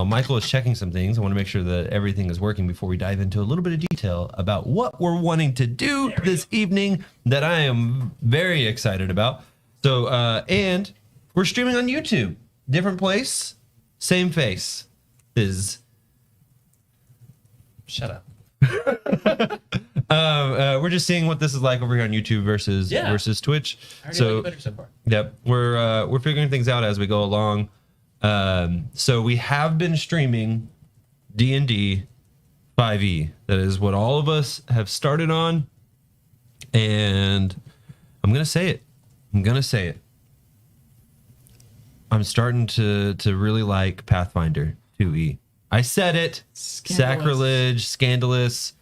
Michael is checking some things. I want to make sure that everything is working before we dive into a little bit of detail about what we're wanting to do this evening that I am very excited about. So, and we're streaming on YouTube. Different place, same face. Shut up. We're just seeing what this is like over here on YouTube versus Twitch. So, better so far. Yep, we're figuring things out as we go along. So we have been streaming D&D 5e. That is what all of us have started on, and I'm gonna say it. I'm starting to really like Pathfinder 2e. I said it. Sacrilege, scandalous.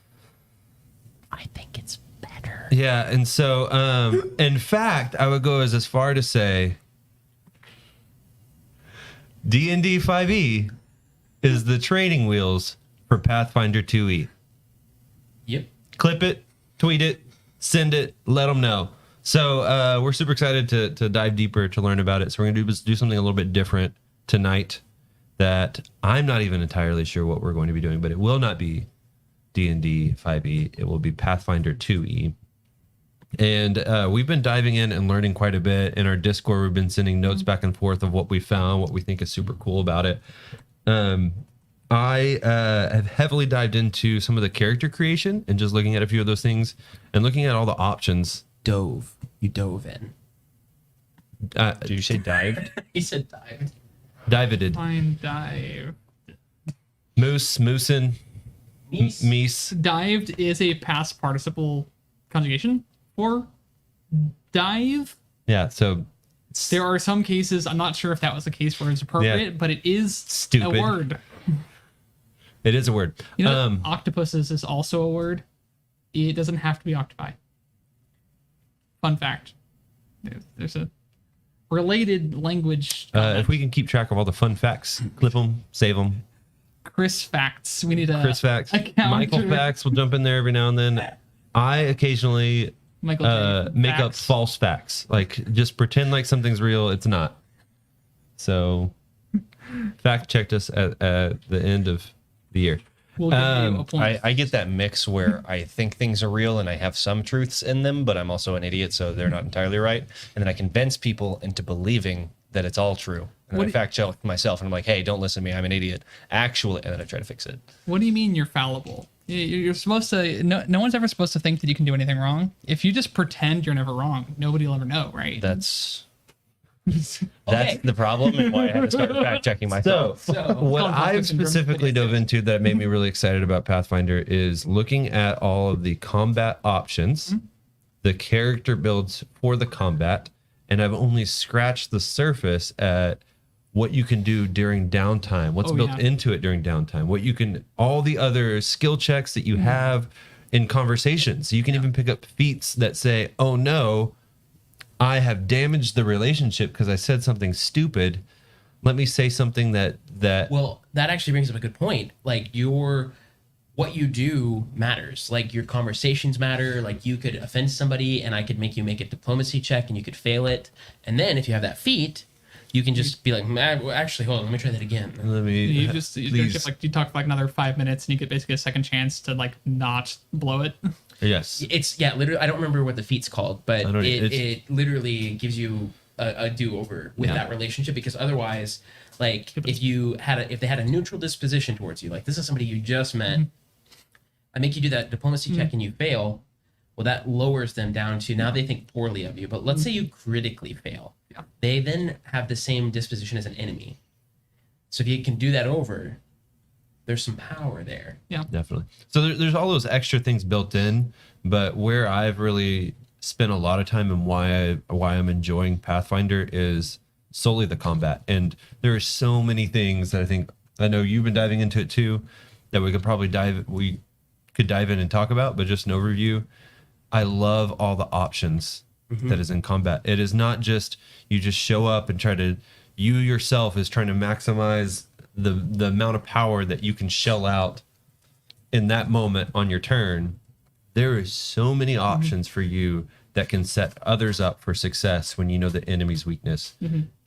I think it's better. Yeah, and so in fact, I would go as far to say D&D 5e is the training wheels for Pathfinder 2e. Yep. Clip it, tweet it, send it, let them know. So we're super excited to dive deeper to learn about it. So we're going to do something a little bit different tonight that I'm not even entirely sure what we're going to be doing, but it will not be D&D 5e. It will be Pathfinder 2e. And we've been diving in and learning quite a bit. In our Discord, we've been sending notes back and forth of what we found, what we think is super cool about it. I have heavily dived into some of the character creation and just looking at a few of those things and looking at all the options. You dove in. Did you say dived? He said dived. Divided. Fine, dive. Moosin. Meese. Dived is a past participle conjugation for dive. Yeah, so there are some cases, I'm not sure if that was the case where it's appropriate, but it is stupid. A word. It is a word. You know, octopuses is also a word. It doesn't have to be octopi. Fun fact. There's a related language. If we can keep track of all the fun facts, clip them, save them. Chris facts. We need a Chris facts. Michael facts will jump in there every now and then. I occasionally make up false facts. Like just pretend like something's real. It's not. So fact checked us at the end of the year. We'll give you a point. I get that mix where I think things are real and I have some truths in them, but I'm also an idiot, so they're not entirely right. And then I convince people into believing that it's all true. And then I fact check myself and I'm like, hey, don't listen to me. I'm an idiot. Actually, and then I try to fix it. What do you mean you're fallible? You're supposed to, no one's ever supposed to think that you can do anything wrong. If you just pretend you're never wrong, nobody will ever know, right? That's the problem and why I had to start fact checking myself. So what I've specifically dove into that made me really excited about Pathfinder is looking at all of the combat options, the character builds for the combat, and I've only scratched the surface at what you can do during downtime, what's built into it during downtime, what you can, all the other skill checks that you have in conversations. So you can even pick up feats that say, oh no, I have damaged the relationship because I said something stupid. Let me say something that. Well, that actually brings up a good point. Like what you do matters. Like your conversations matter. Like you could offend somebody, and I could make you make a diplomacy check, and you could fail it. And then if you have that feat, you can just be like, actually, hold on, let me try that again. You talk for like another 5 minutes, and you get basically a second chance to like not blow it. Yes. It's literally, I don't remember what the feat's called, but it literally gives you a do-over with that relationship, because otherwise, like if they had a neutral disposition towards you, like this is somebody you just met, I make you do that diplomacy check and you fail, well, that lowers them down to now they think poorly of you. But let's say you critically fail. Yeah. They then have the same disposition as an enemy. So if you can do that over, there's some power there. Yeah, definitely. So there's all those extra things built in, but where I've really spent a lot of time and why I'm enjoying Pathfinder is solely the combat. And there are so many things that I know you've been diving into it too, that we could dive in and talk about, but just an overview. I love all the options that is in combat. It is not just you just show up and you yourself is trying to maximize the amount of power that you can shell out in that moment on your turn. There is so many options for you that can set others up for success when you know the enemy's weakness.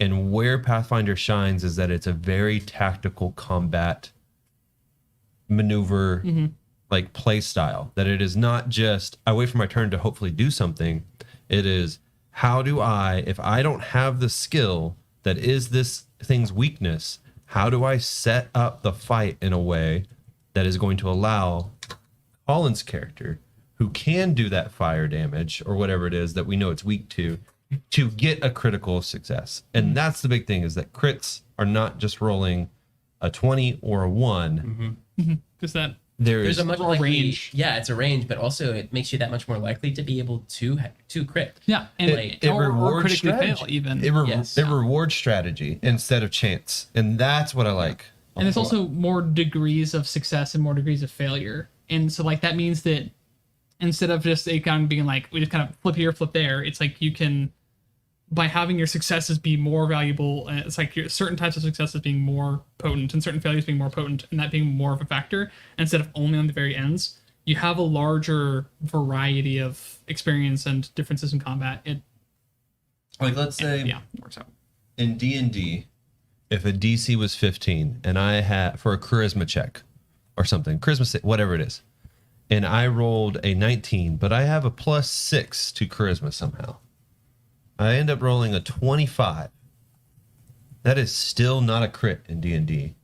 And where Pathfinder shines is that it's a very tactical combat maneuver like play style, that it is not just I wait for my turn to hopefully do something. It is, how do I, if I don't have the skill that is this thing's weakness, how do I set up the fight in a way that is going to allow Colin's character, who can do that fire damage or whatever it is that we know it's weak to get a critical success. And that's the big thing, is that crits are not just rolling a 20 or a 1. Because that there's a much range. Yeah, it's a range, but also it makes you that much more likely to be able to crit. Yeah, and it rewards strategy. Fail even. It rewards strategy instead of chance, and that's what I like. And there's also more degrees of success and more degrees of failure, and so like that means that instead of just it kind of being like we just kind of flip here, flip there, it's like you can, by having your successes be more valuable, it's like your certain types of successes being more potent and certain failures being more potent, and that being more of a factor instead of only on the very ends. You have a larger variety of experience and differences in combat. Like, let's say, it works out. In D&D, if a DC was 15 and I had for a charisma check or something, charisma, whatever it is, and I rolled a 19, but I have a +6 to charisma somehow, I end up rolling a 25. That is still not a crit in D&D.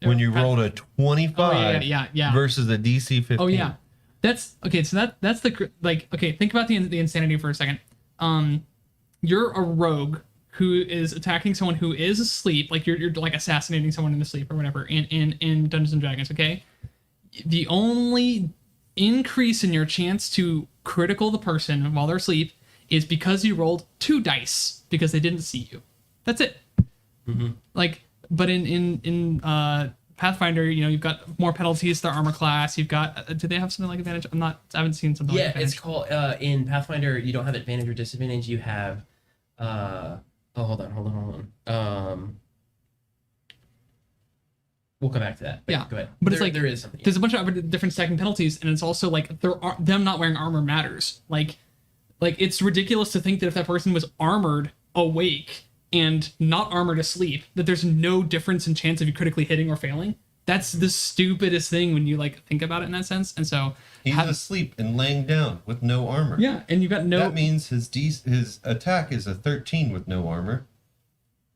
When you rolled a 25 versus a DC 15. Oh yeah, that's okay. So that's the like. Okay, think about the insanity for a second. You're a rogue who is attacking someone who is asleep, like you're like assassinating someone in the sleep or whatever in Dungeons and Dragons. Okay, the only increase in your chance to critical the person while they're asleep is because you rolled 2 dice because they didn't see you. That's it. Like, but in Pathfinder, you know, you've got more penalties to their armor class. You've got do they have something like advantage? I haven't seen something like advantage. It's called in Pathfinder, you don't have advantage or disadvantage. You have hold on. We'll come back to that. Yeah, go ahead. But it's like there is something. There's a bunch of other different stacking penalties, and it's also like them not wearing armor matters. Like it's ridiculous to think that if that person was armored awake and not armored asleep, that there's no difference in chance of you critically hitting or failing. That's the stupidest thing when you like think about it in that sense. And so he's asleep and laying down with no armor. Yeah, and you got no. That means his attack is a 13 with no armor,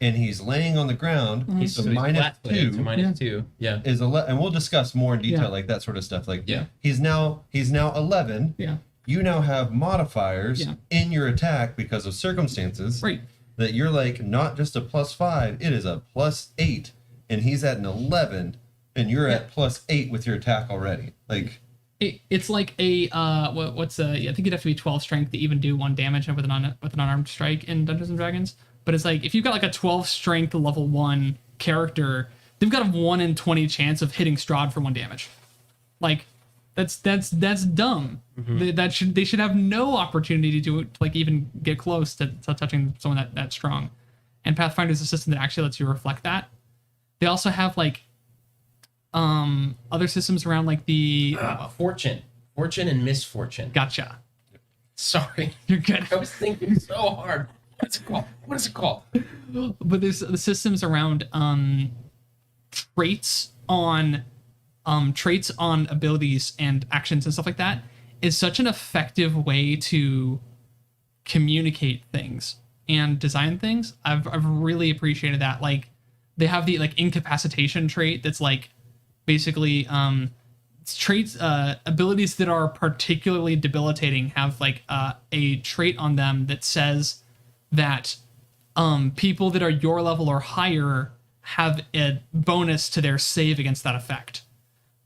and he's laying on the ground. He's so -2. So -2. Yeah. Is 11, and we'll discuss more in detail like that sort of stuff. Like he's now 11. Yeah. You now have modifiers in your attack because of circumstances. Right. That you're like not just a +5, it is a +8, and he's at an 11, and you're at +8 with your attack already. Like it's like a I think you'd have to be 12 strength to even do 1 damage with an unarmed strike in Dungeons and Dragons. But it's like if you've got like a 12 strength level 1 character, they've got a 1 in 20 chance of hitting Strahd for 1 damage. Like that's dumb. They should have no opportunity to like even get close to touching someone that strong. And Pathfinder is a system that actually lets you reflect that. They also have like other systems around like the fortune and misfortune. Gotcha. Sorry, you're good. I was thinking so hard. What is it called? But there's the systems around traits on abilities and actions and stuff like that is such an effective way to communicate things and design things. I've really appreciated that. Like they have the like incapacitation trait that's like basically traits abilities that are particularly debilitating have like a trait on them that says that people that are your level or higher have a bonus to their save against that effect.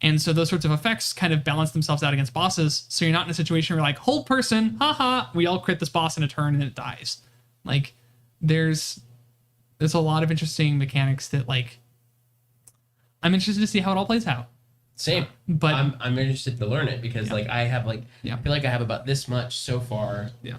And so those sorts of effects kind of balance themselves out against bosses. So you're not in a situation where you're like, whole person, haha, we all crit this boss in a turn and then it dies. Like there's a lot of interesting mechanics that like I'm interested to see how it all plays out. Same. But I'm interested to learn it because like I have like I feel like I have about this much so far. Yeah.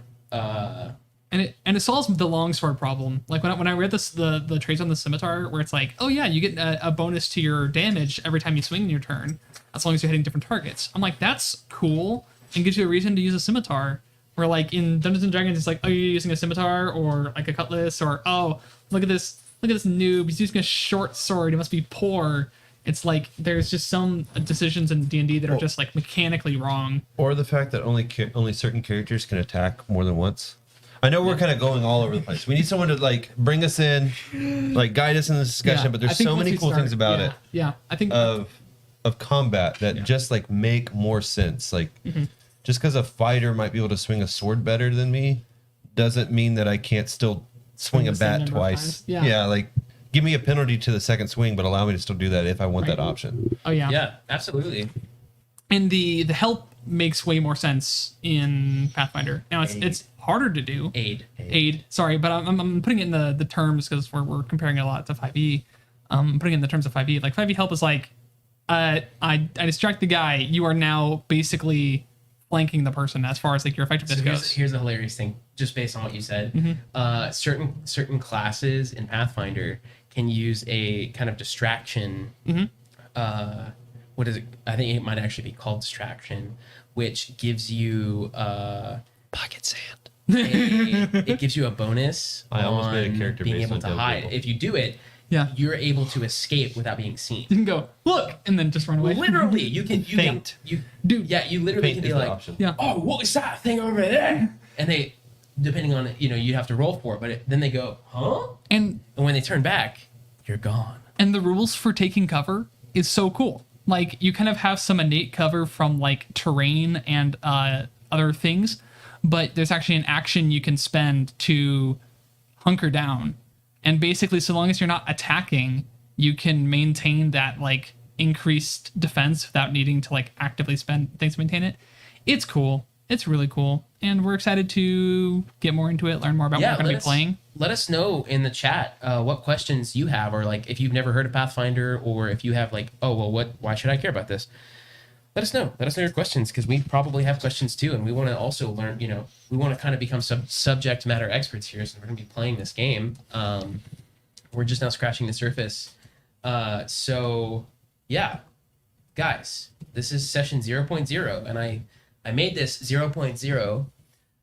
And it solves the longsword problem. Like when I read this the traits on the scimitar, where it's like, oh yeah, you get a bonus to your damage every time you swing in your turn, as long as you're hitting different targets. I'm like, that's cool, and gives you a reason to use a scimitar. Where like in Dungeons and Dragons, it's like, oh, you're using a scimitar or like a cutlass, or oh, look at this noob, he's using a short sword, he must be poor. It's like there's just some decisions in D&D that are just like mechanically wrong. Or the fact that only certain characters can attack more than once. I know we're kind of going all over the place. We need someone to like bring us in, like guide us in this discussion. But there's so many cool things about it. Yeah, I think of combat that just like make more sense. Like just because a fighter might be able to swing a sword better than me doesn't mean that I can't still swing a bat twice. Yeah, like give me a penalty to the second swing, but allow me to still do that if I want that option. Oh yeah. Yeah, absolutely. And the help makes way more sense in Pathfinder. Now it's harder to do. Aid. Sorry, but I'm putting it in the terms because we're comparing it a lot to 5e. I'm putting it in the terms of 5e. Like 5e help is like, I distract the guy. You are now basically flanking the person as far as like your effectiveness goes. Here's a hilarious thing, just based on what you said. Certain classes in Pathfinder can use a kind of distraction. What is it? I think it might actually be called distraction, which gives you pocket sand. It gives you a bonus I almost made a character being based able on to dead hide. people. If you do it, you're able to escape without being seen. You can go, look, and then just run away. Literally, you can Faint. You literally can be like, oh, what is that thing over there? And they, depending on it, you have to roll for it. But then they go, huh? And when they turn back, you're gone. And the rules for taking cover is so cool. Like you kind of have some innate cover from like terrain and other things, but there's actually an action you can spend to hunker down. And basically, so long as you're not attacking, you can maintain that like increased defense without needing to like actively spend things to maintain it. It's cool. It's really cool. And we're excited to get more into it, learn more about what we're going to be playing. Let us know in the chat what questions you have, or like if you've never heard of Pathfinder, or if you have like, oh, well, why should I care about this? Let us know. Let us know your questions, because we probably have questions too. And we want to also learn, we want to kind of become subject matter experts here. So we're going to be playing this game. We're just now scratching the surface. So yeah, guys, this is session 0.0. And I made this 0.0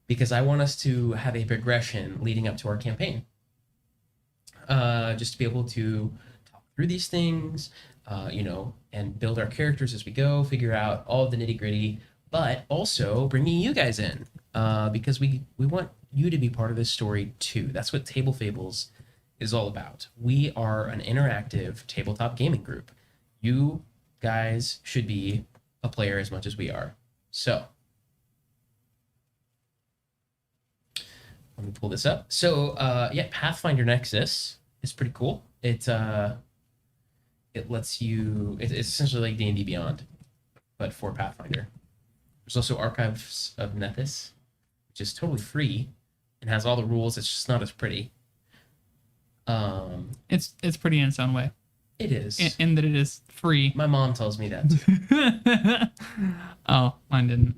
because I want us to have a progression leading up to our campaign. Just to be able to talk through these things, and build our characters as we go, figure out all of the nitty gritty, but also bringing you guys in because we want you to be part of this story too. That's what Table Fables is all about. We are an interactive tabletop gaming group. You guys should be a player as much as we are. So let me pull this up. So Pathfinder Nexus is pretty cool. It lets you, it's essentially like D&D Beyond, but for Pathfinder. There's also Archives of Nethys, which is totally free and has all the rules. It's just not as pretty. It's pretty in its own way. It is. In that it is free. My mom tells me that too. Oh, mine didn't.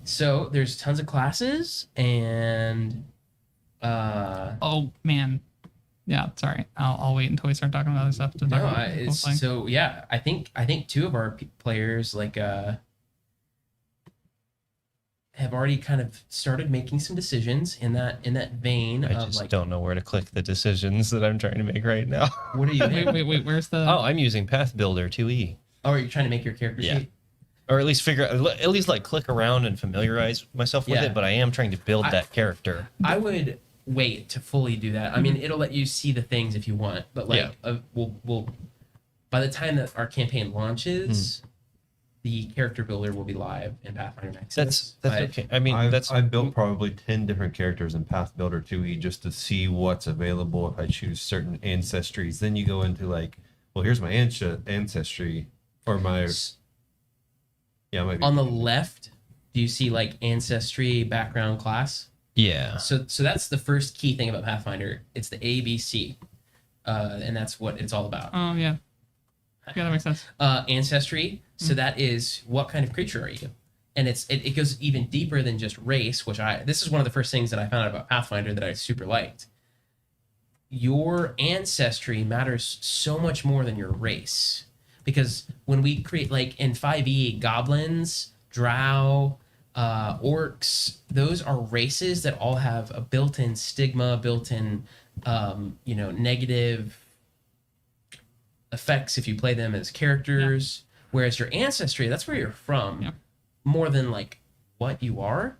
So there's tons of classes and oh man, yeah. Sorry, I'll wait until we start talking about other stuff to talk about. So yeah, I think two of our players like have already kind of started making some decisions in that vein. I just don't know where to click the decisions that I'm trying to make right now. What are you? wait. Where's the? Oh, I'm using Path Builder 2E. Oh, are you trying to make your character sheet? Or at least like click around and familiarize myself with it. But I am trying to build that character. I would wait to fully do that. I mean, it'll let you see the things if you want, but we'll by the time that our campaign launches, the character builder will be live in Pathfinder Nexus. That's okay. I mean, I've built probably 10 different characters in Path Builder 2E just to see what's available if I choose certain ancestries. Then you go into like, well, here's my ancestry or my. Yeah, maybe. On the left, do you see like ancestry background class? Yeah. So that's the first key thing about Pathfinder. It's the ABC, and that's what it's all about. Oh yeah. Yeah, that makes sense. Ancestry. So that is what kind of creature are you? And it goes even deeper than just race, which this is one of the first things that I found out about Pathfinder that I super liked. Your ancestry matters so much more than your race. because when we create like in 5e, goblins, drow, orcs, those are races that all have a built-in stigma, built-in negative effects if you play them as characters. Whereas your ancestry, that's where you're from, more than like what you are,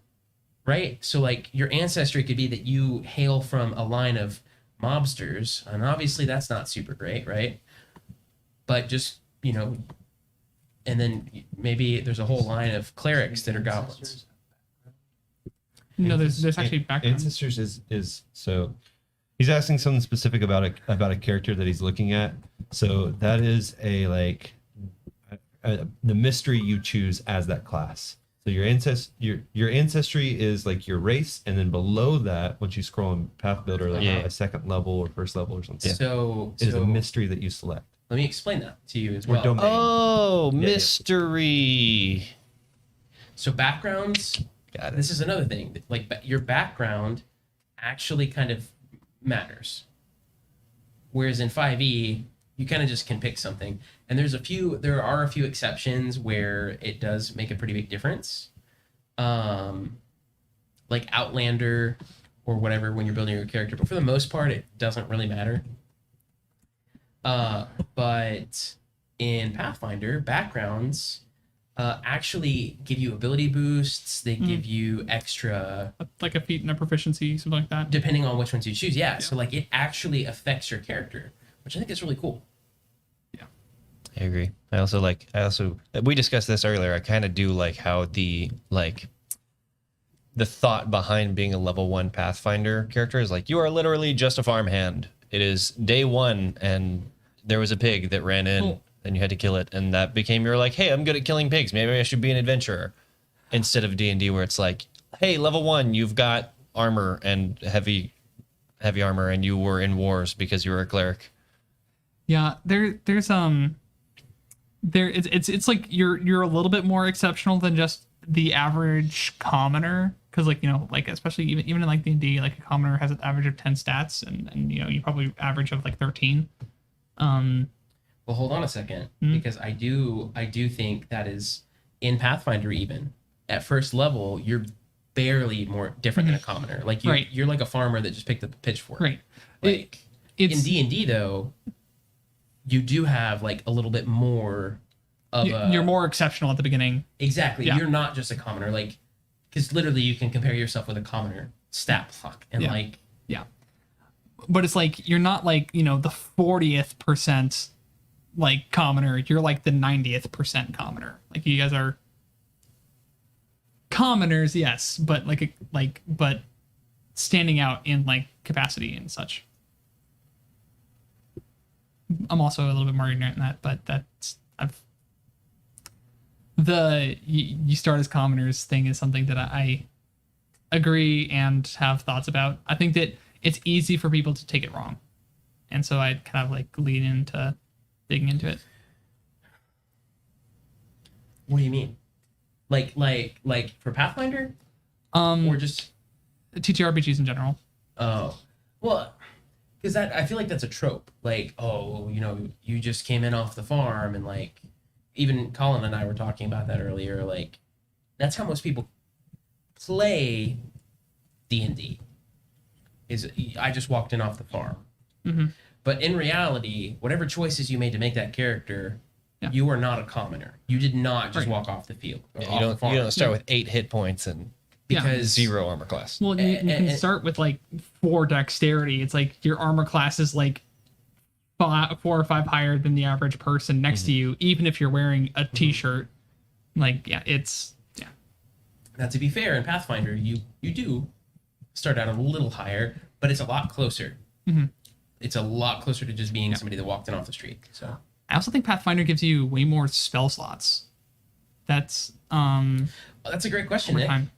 right? So like your ancestry could be that you hail from a line of mobsters, and obviously that's not super great, right? But just, and then maybe there's a whole line of clerics that are goblins. No, there's actually background. Ancestors is so he's asking something specific about a character that he's looking at. So that is the mystery you choose as that class. So your ancestry is like your race, and then below that, once you scroll in Path Builder, a second level or first level or something. So is a mystery that you select. Let me explain that to you as well. Domain. Oh, mystery. So backgrounds. Got it. This is another thing. Like your background actually kind of matters. Whereas in 5e, you kind of just can pick something. And there are a few exceptions where it does make a pretty big difference. Like Outlander or whatever when you're building your character. But for the most part, it doesn't really matter. But in Pathfinder, backgrounds actually give you ability boosts. They give you extra, like a feat and a proficiency, something like that. Depending on which ones you choose. Yeah. So like it actually affects your character, which I think is really cool. Yeah, I agree. I also we discussed this earlier. I kind of do like how the thought behind being a level 1 Pathfinder character is like, you are literally just a farmhand. It is day 1 and there was a pig that ran in. Cool. And you had to kill it, and that became your like, hey, I'm good at killing pigs. Maybe I should be an adventurer, instead of D&D where it's like, hey, level 1, you've got armor and heavy armor, and you were in wars because you were a cleric. Yeah, it's like you're a little bit more exceptional than just the average commoner, because like especially even in like D&D, like a commoner has an average of 10 stats, and you probably average of like 13. Well, hold on a second, because I do think that is in Pathfinder even at first level you're barely more different than a commoner. Like you're like a farmer that just picked up a pitchfork. Right. Like in D&D though, you do have like a little bit more of you're more exceptional at the beginning. Exactly. Yeah. You're not just a commoner, like because literally you can compare yourself with a commoner stat block and but it's like you're not like the 40th percent like commoner. You're like the 90th percent commoner. Like you guys are commoners, yes, but but standing out in like capacity and such. I'm also a little bit more ignorant in that, but you start as commoners thing is something that I agree and have thoughts about. I think that it's easy for people to take it wrong, and so I kind of like lean into digging into it. What do you mean? Like for Pathfinder? Or just TTRPGs in general? Oh. Well, because I feel like that's a trope. Like, you just came in off the farm, and like even Colin and I were talking about that earlier. Like, that's how most people play D&D. Is I just walked in off the farm. Mm-hmm. But in reality, whatever choices you made to make that character, you are not a commoner. You did not just walk off the field. You don't start with 8 hit points and because 0 armor class. Well, you can start with like 4 dexterity. It's like your armor class is like 4 or 5 higher than the average person next to you, even if you're wearing a t-shirt. Like, it's. Now, to be fair, in Pathfinder, you do start out a little higher, but it's a lot closer. Mm-hmm. It's a lot closer to just being somebody that walked in off the street. So I also think Pathfinder gives you way more spell slots. That's that's a great question, Nick. Time.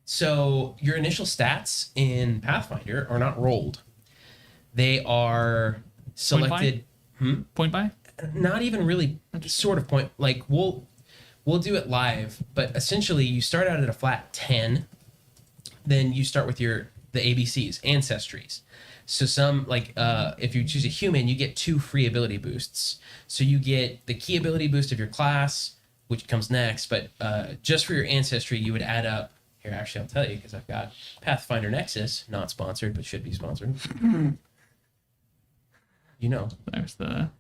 So your initial stats in Pathfinder are not rolled. They are selected. Point by? Not even really sort of point. Like we'll do it live, but essentially you start out at a flat 10. Then you start with the ABCs, ancestries. So some if you choose a human, you get 2 free ability boosts. So you get the key ability boost of your class, which comes next, but just for your ancestry, you would add up. Here, actually, I'll tell you because I've got Pathfinder Nexus, not sponsored, but should be sponsored. You know. There's the.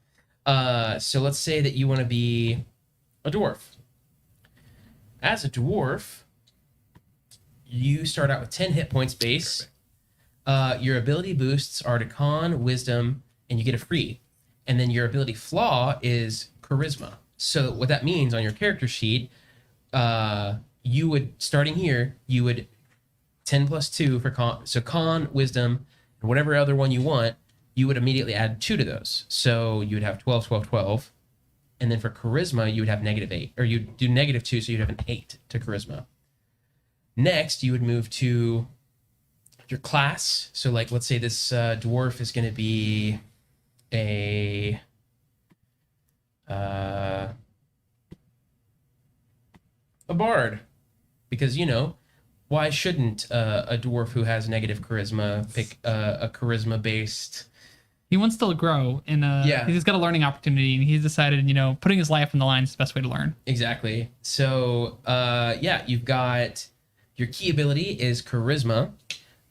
So let's say that you want to be a dwarf. As a dwarf, you start out with 10 hit points base. Your ability boosts are to Con, Wisdom, and you get a free. And then your ability flaw is Charisma. So what that means on your character sheet, you would, starting here, you would 10 plus 2 for Con. So Con, Wisdom, and whatever other one you want, you would immediately add 2 to those. So you would have 12, 12, 12. And then for Charisma, you would have -8. Or you'd do -2, so you'd have an 8 to Charisma. Next, you would move to your class. So like, let's say this dwarf is going to be a bard, because why shouldn't a dwarf who has negative charisma pick a charisma based? He wants to grow, and he's got a learning opportunity, and he's decided putting his life on the line is the best way to learn. Exactly. So you've got your key ability is charisma.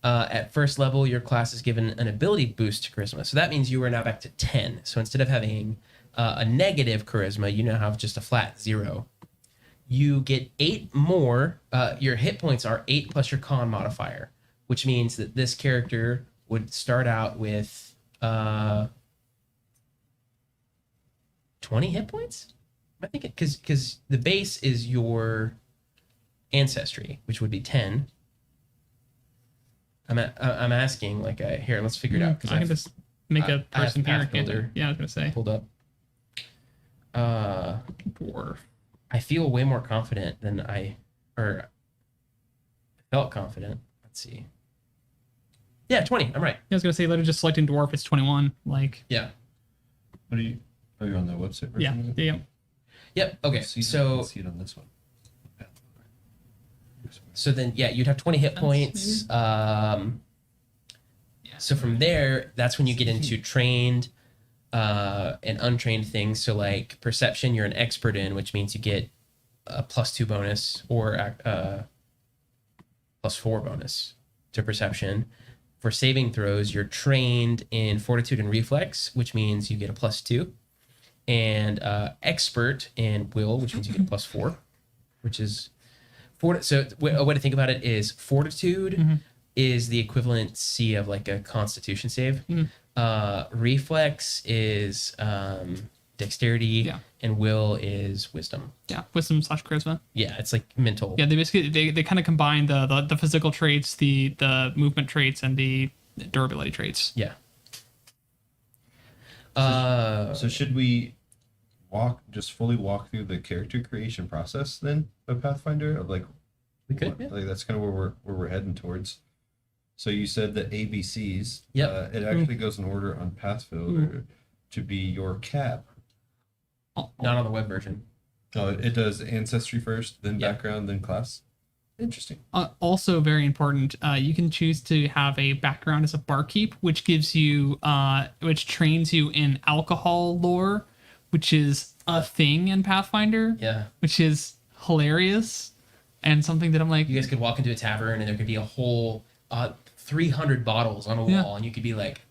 At first level, your class is given an ability boost to charisma. So that means you are now back to 10. So instead of having a negative charisma, you now have just a flat 0. You get 8 more. Your hit points are 8 plus your con modifier, which means that this character would start out with 20 hit points. I think because the base is your ancestry, which would be 10. I'm asking here. Let's figure it out. I can just make a person parent builder. Yeah, I was gonna say. Pulled up. Dwarf. I feel way more confident than I felt confident. Let's see. Yeah, 20. I'm right. I was gonna say, literally just selecting dwarf, it's 21. Yeah. What are you? Are you on the website? Yeah. Yeah. Yep. Okay. See So it on this one. So then, you'd have 20 hit points. So from there, that's when you get into trained and untrained things. So like perception, you're an expert in, which means you get a +2 bonus or +4 bonus to perception. For saving throws, you're trained in fortitude and reflex, which means you get a +2. And expert in will, which means you get a +4, which is... So a way to think about it is fortitude is the equivalency of like a constitution save. Reflex is dexterity, and will is wisdom. Yeah, wisdom / charisma. Yeah, it's like mental. Yeah, they basically they kind of combine the physical traits, the movement traits, and the durability traits. Yeah. So should we fully walk through the character creation process then of Pathfinder of like we could like that's kind of where we're heading towards. So you said that ABCs. Yep. It actually goes in order on Pathfinder to be your cap. Not on the web version. Oh, it does ancestry first, then background, then class. Interesting. Also very important, you can choose to have a background as a barkeep, which gives you which trains you in alcohol lore, which is a thing in Pathfinder. Yeah. Which is hilarious and something that I'm like, you guys could walk into a tavern and there could be a whole 300 bottles on a wall, and you could be like,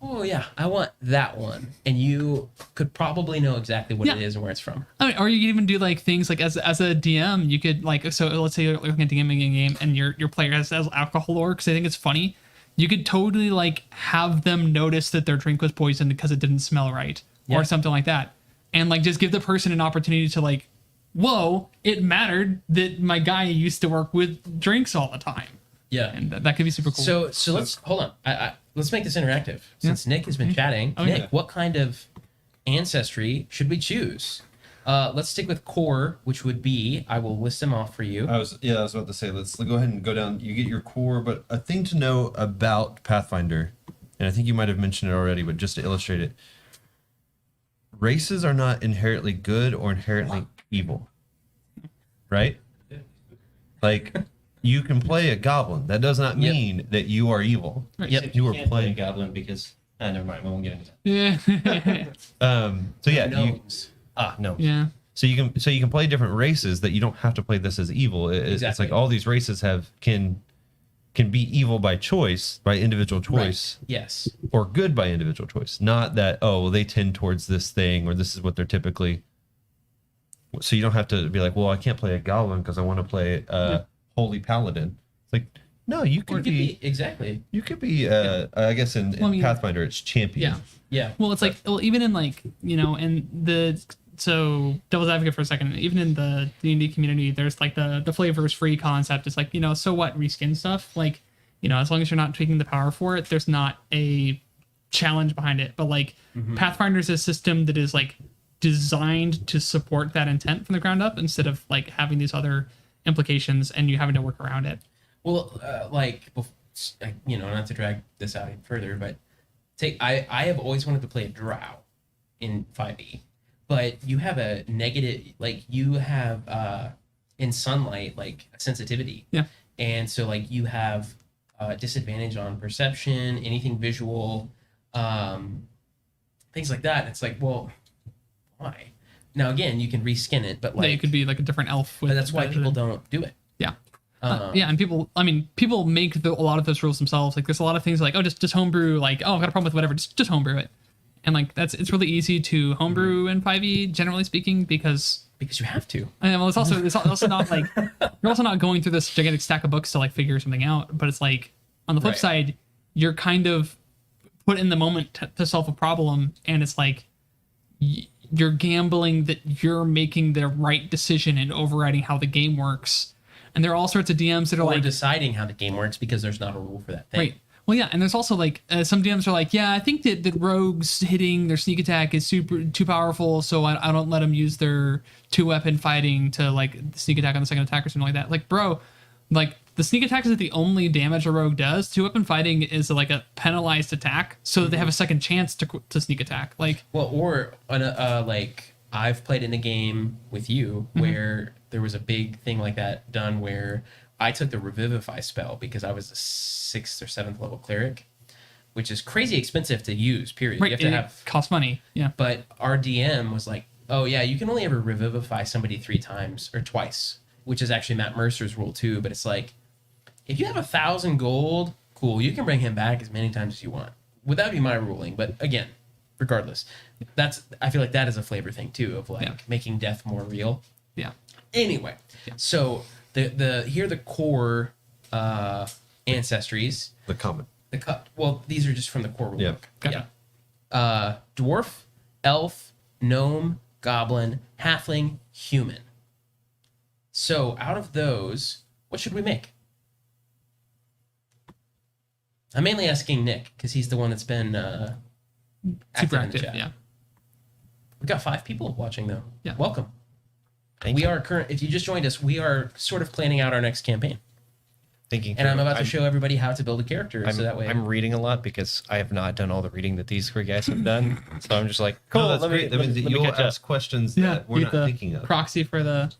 oh yeah, I want that one, and you could probably know exactly what it is and where it's from. I mean, or you could even do like things like as a DM, you could like, so let's say you're looking at DMing a game and your player has alcohol lore, because I think it's funny. You could totally like have them notice that their drink was poisoned because it didn't smell right, or something like that, and like just give the person an opportunity to like, whoa, it mattered that my guy used to work with drinks all the time. Yeah, and that could be super cool. So let's hold on. Let's make this interactive. Since Nick has been chatting, Nick, what kind of ancestry should we choose? Let's stick with core, which would be, I will list them off for you. I was about to say, let's go ahead and go down. You get your core, but a thing to know about Pathfinder, and I think you might have mentioned it already, but just to illustrate it, races are not inherently good or inherently evil, right? Like you can play a goblin. That does not mean that you are evil. Right. Yep. You were can't play playing. goblin because never mind. We won't get into that. Yeah. So yeah, Gnomes. No. Yeah. so you can play different races that you don't have to play this as evil. It's Exactly. like all these races can be evil by choice, by individual choice, Right. Yes. or good by individual choice. Not that they tend towards this thing or this is what they're typically. So you don't have to be like, well, I can't play a goblin because I want to play a holy paladin. It's like, no, you could be exactly. you could be I guess in Pathfinder it's champion. Yeah. Yeah. Well, it's like, well, even in like, in the, so devil's advocate for a second, even in the D&D community, there's like the flavors free concept. It's like, so what, reskin stuff? Like, as long as you're not tweaking the power for it, there's not a challenge behind it. But like Pathfinder is a system that is like designed to support that intent from the ground up instead of like having these other implications and you having to work around it. Well, not to drag this out even further, but I have always wanted to play a drow in 5e, but you have a negative, like you have in sunlight, like a sensitivity. Yeah. And so like you have disadvantage on perception, anything visual, things like that. It's like, well, why? Now again, you can reskin it, but like it could be like a different elf. But that's why people don't do it. Yeah. And people make a lot of those rules themselves. Like there's a lot of things like, just homebrew, like, I've got a problem with whatever, just homebrew it. And like it's really easy to homebrew in 5e, generally speaking, because you have to. And well, it's also not like you're also not going through this gigantic stack of books to like figure something out. But it's like on the flip side, you're kind of put in the moment to solve a problem, and it's like you're gambling that you're making the right decision and overriding how the game works. And there are all sorts of DMs that are like deciding how the game works because there's not a rule for that thing. Right. Well, yeah, and there's also like some DMs are like, I think that rogues hitting their sneak attack is too powerful, so I don't let them use their 2-weapon fighting to like sneak attack on the second attack or something like that. Like, bro, like the sneak attack is the only damage a rogue does. 2-weapon fighting is like a penalized attack, so that they have a second chance to sneak attack. Like, well, or like I've played in a game with you where there was a big thing like that done where I took the Revivify spell because I was a 6th or 7th level cleric, which is crazy expensive to use, period. Right, You have to cost money, yeah. But our DM was like, oh yeah, you can only ever Revivify somebody 3 times or twice, which is actually Matt Mercer's rule too, but it's like, if you have 1,000 gold, cool, you can bring him back as many times as you want. Would that be my ruling? But again, regardless, I feel like that is a flavor thing too, of like making death more real. Yeah. Anyway, so the core ancestries. The common. Well, these are just from the core rulebook. Yeah. Gotcha. Yeah. Dwarf, elf, gnome, goblin, halfling, human. So out of those, what should we make? I'm mainly asking Nick because he's the one that's been Super active in the active, chat. yeah. We got 5 people watching though. Yeah. Welcome. Thank you. If you just joined us, we are sort of planning out our next campaign. And I'm about to show everybody how to build a character, so that way I'm reading a lot because I have not done all the reading that these 3 guys have done. So I'm just like, cool. That's great. That means that you'll ask questions that we're not thinking of. Proxy for the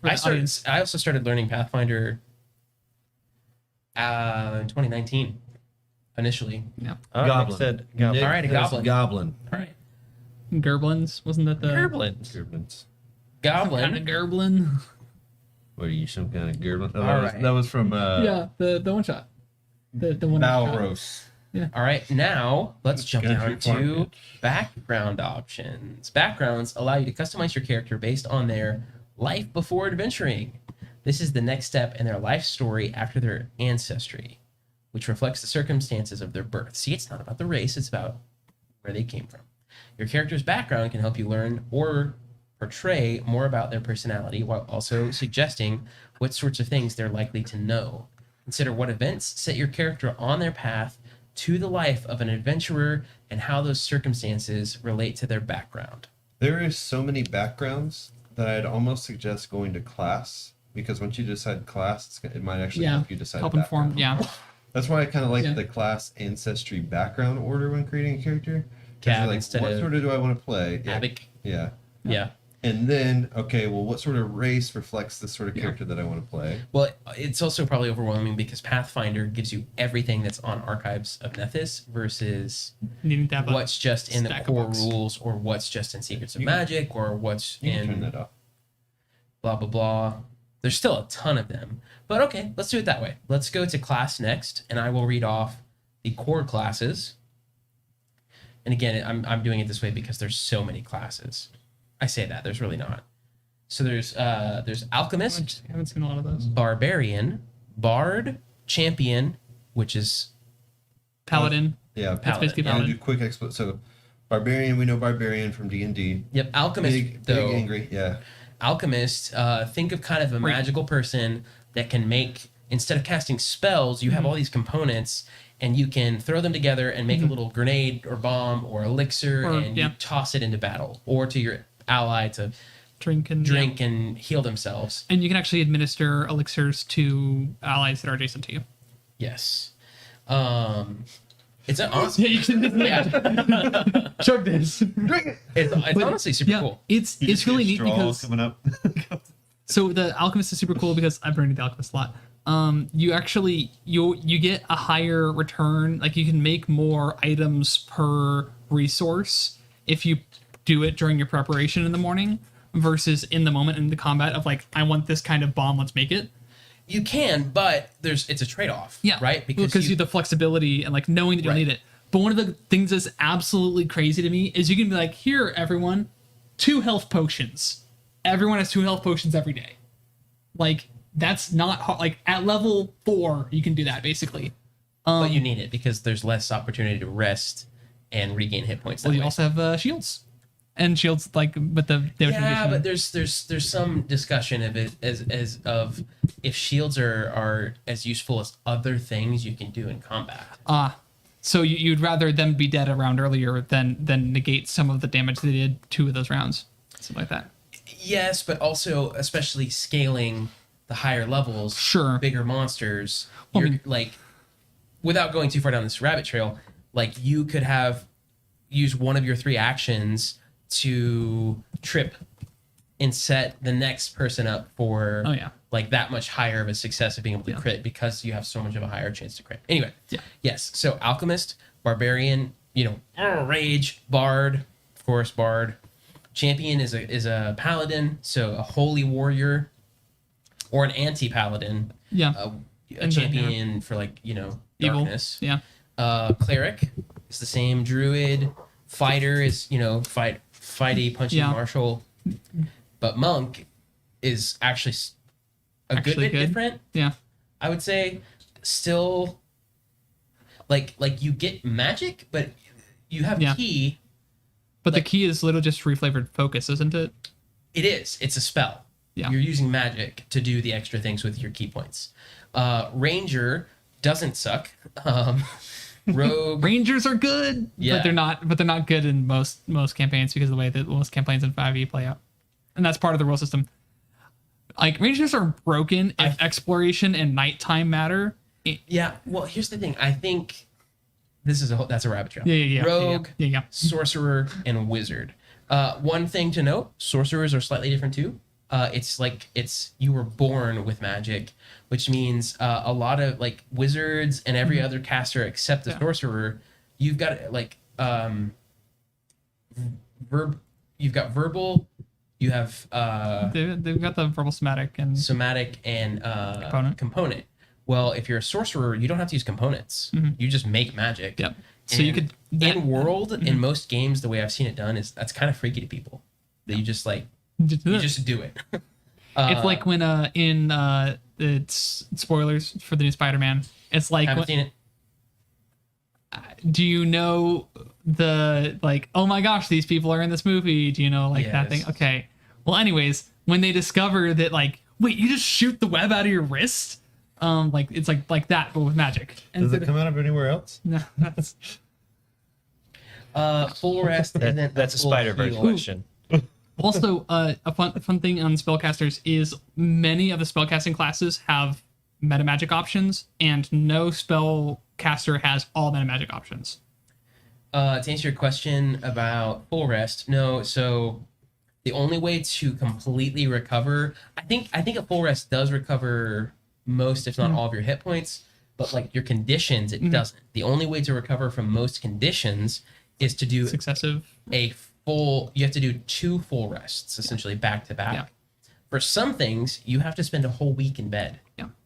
audience. I also started learning Pathfinder in 2019 initially. Yeah. Goblin. All right, a goblin. Goblin. All right. Gerblins, wasn't that the Gerblins. Goblin. kind of Gerblin? What are you, some kind of Gerblin? Oh, Right. that was from the one shot. The one Balros. All right, now let's jump Country down farm, to bitch. background options. Backgrounds allow you to customize your character based on their life before adventuring. This is the next step in their life story after their ancestry, which reflects the circumstances of their birth. See, it's not about the race, it's about where they came from. Your character's background can help you learn or portray more about their personality while also suggesting what sorts of things they're likely to know. Consider what events set your character on their path to the life of an adventurer and how those circumstances relate to their background. There is so many backgrounds that I'd almost suggest going to class, because once you decide class, it might actually help you decide help background. inform. Yeah. That's why I kind of like the class ancestry order when creating a character. Cab Like, instead what of sort of do I want to play? Havoc. Yeah. Yeah. And then, okay, well, what sort of race reflects the sort of character that I want to play? Well, it's also probably overwhelming because Pathfinder gives you everything that's on Archives of Nethys versus Needing to have what's just in the stack of core books. rules, or what's just in Secrets of Magic, or what's You can turn in that off. blah, blah, blah. There's still a ton of them. But okay, let's do it that way. Let's go to class next, and I will read off the core classes. And again, I'm doing it this way because there's so many classes. I say that, there's really not. So there's Alchemist, I haven't seen a lot of those. Barbarian, Bard, Champion, which is Paladin. Yeah, That's basically I'm gonna do Paladin. quick explanation. So, Barbarian, we know Barbarian from D&D. yep, Alchemist. Big, though, big, angry. Yeah. Alchemist, think of kind of a Right. magical person that can make, instead of casting spells, you have all these components, and you can throw them together and make a little grenade or bomb or elixir, Or, and you toss it into battle or to your ally to Drink and drink and heal themselves. And you can actually administer elixirs to allies that are adjacent to you. Yes. It's honestly, Yeah, you can chug this. it's honestly super Yeah, cool. it's really neat because coming up. so the alchemist is super cool because I've learned the alchemist a lot. You actually you get a higher return. Like you can make more items per resource if you do it during your preparation in the morning versus in the moment in the combat of like, I want this kind of bomb, let's make it. You can, but it's a trade-off. Yeah, Right? Because you the flexibility and like knowing that you'll Right. need it. But one of the things that's absolutely crazy to me is you can be like, here, everyone, 2 health potions. Everyone has 2 health potions every day. Like that's not hard. Like at level 4, you can do that basically. but you need it because there's less opportunity to rest and regain hit points. That Well, you way. also have shields, and shields like with the damage Yeah, reduction. but there's some discussion of it as of if shields are as useful as other things you can do in combat. So you'd rather them be dead a round earlier than negate some of the damage they did 2 of those rounds, something like that. Yes, but also especially scaling the higher levels, Sure. bigger monsters. Well, I You're mean- like, without going too far down this rabbit trail, like you could have used one of your 3 actions to trip and set the next person up for Oh, yeah. like that much higher of a success of being able to crit because you have so much of a higher chance to crit. Anyway, Yeah. yes. So Alchemist, Barbarian, Rage, Bard, of course, Bard. Champion is a Paladin, so a holy warrior, or an anti-Paladin. Yeah. A And then, champion for like Evil. darkness. Yeah. Cleric is the same. Druid, fighter is fighty, punchy, Yeah. martial. But monk is actually a good Actually bit good. different. Yeah. I would say still like you get magic, but you have Yeah. key. But Like- the key is literally just reflavored focus, isn't it? It is. It's a spell. Yeah. You're using magic to do the extra things with your key points. Ranger doesn't suck. Rogue. Rangers are good, Yeah. but they're not good in most campaigns because of the way that most campaigns in 5e play out. And that's part of the rule system. Like Rangers are broken if exploration and nighttime matter. Yeah. Well, here's the thing. I think that's a rabbit trail. Yeah. Rogue, Yeah. sorcerer, and wizard. One thing to note: sorcerers are slightly different too. It's you were born with magic, which means a lot of like wizards and every other caster except the sorcerer, you've got like you've got verbal, you have They've got the verbal somatic and somatic and Component. Well, if you're a sorcerer, you don't have to use components. You just make magic. Yep. So you could in world in most games, the way I've seen it done is that's kind of freaky to people. That you just like you just do it. it's like when it's spoilers for the new Spider-Man. It's like Haven't seen it. do you know the like, oh my gosh, these people are in this movie? Do you know like that thing? Yes. Okay. Well, anyways, when they discover that like, wait, you just shoot the web out of your wrist? Like it's like that, but with magic. And Does it come out of anywhere else? No, that's Full rest. And then That's a full Spider-Verse heal. question. also a fun thing on spellcasters is many of the spellcasting classes have meta magic options, and no spellcaster has all meta magic options. To answer your question about full rest, no. So The only way to completely recover, I think a full rest does recover most, if not all, of your hit points, but like your conditions, it doesn't. The only way to recover from most conditions is to do Successive. you have to do 2 full rests, essentially back to back. Yeah. For some things, you have to spend a whole week in bed,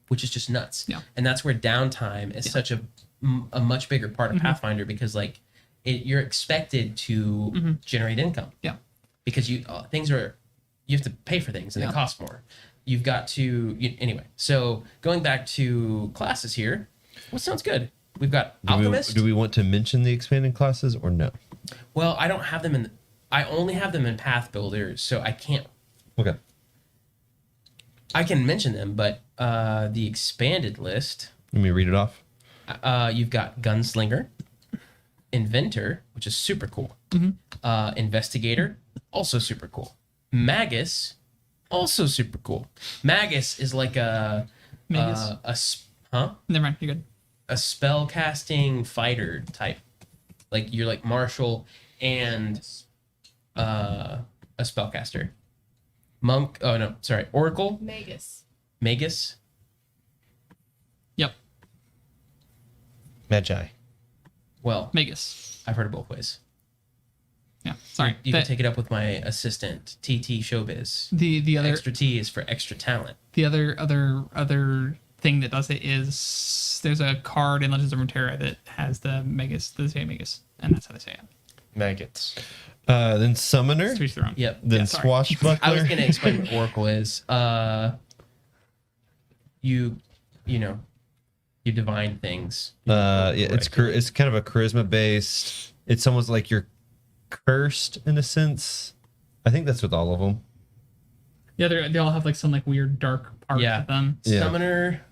which is just nuts. Yeah. And that's where downtime is such a much bigger part of Pathfinder, because like you're expected to generate income. Yeah. Because you have to pay for things and they cost more. You've got to anyway. So going back to classes here, what sounds good? We've got Alchemist. Do we want to mention the expanded classes or no? Well, I don't have them I only have them in Path Builder, so I can't. Okay. I can mention them, but the expanded list. Let me read it off. You've got Gunslinger, Inventor, which is super cool. Investigator, also super cool. Magus, also super cool. Magus is like Magus? Never mind, you're good. a spell casting fighter type. Like you're like martial and a spellcaster. Monk. Oh no, sorry. Oracle. Magus. Yep. Magi. Well, Magus. I've heard it both ways. Yeah. Sorry. You can take it up with my assistant, TT Showbiz. The other Extra T is for extra talent. the other thing that does it is there's a card in Legends of Runeterra that has the Magus, the same Magus, and that's how they say it. Maggots. Then Summoner. To each their own. Yep. Then sorry. Swashbuckler. I was gonna explain what Oracle is. You divine things. Yeah, it's kind of a charisma based. It's almost like you're cursed in a sense. I think that's with all of them. Yeah, they all have like some like weird dark part to them. Yeah. Summoner,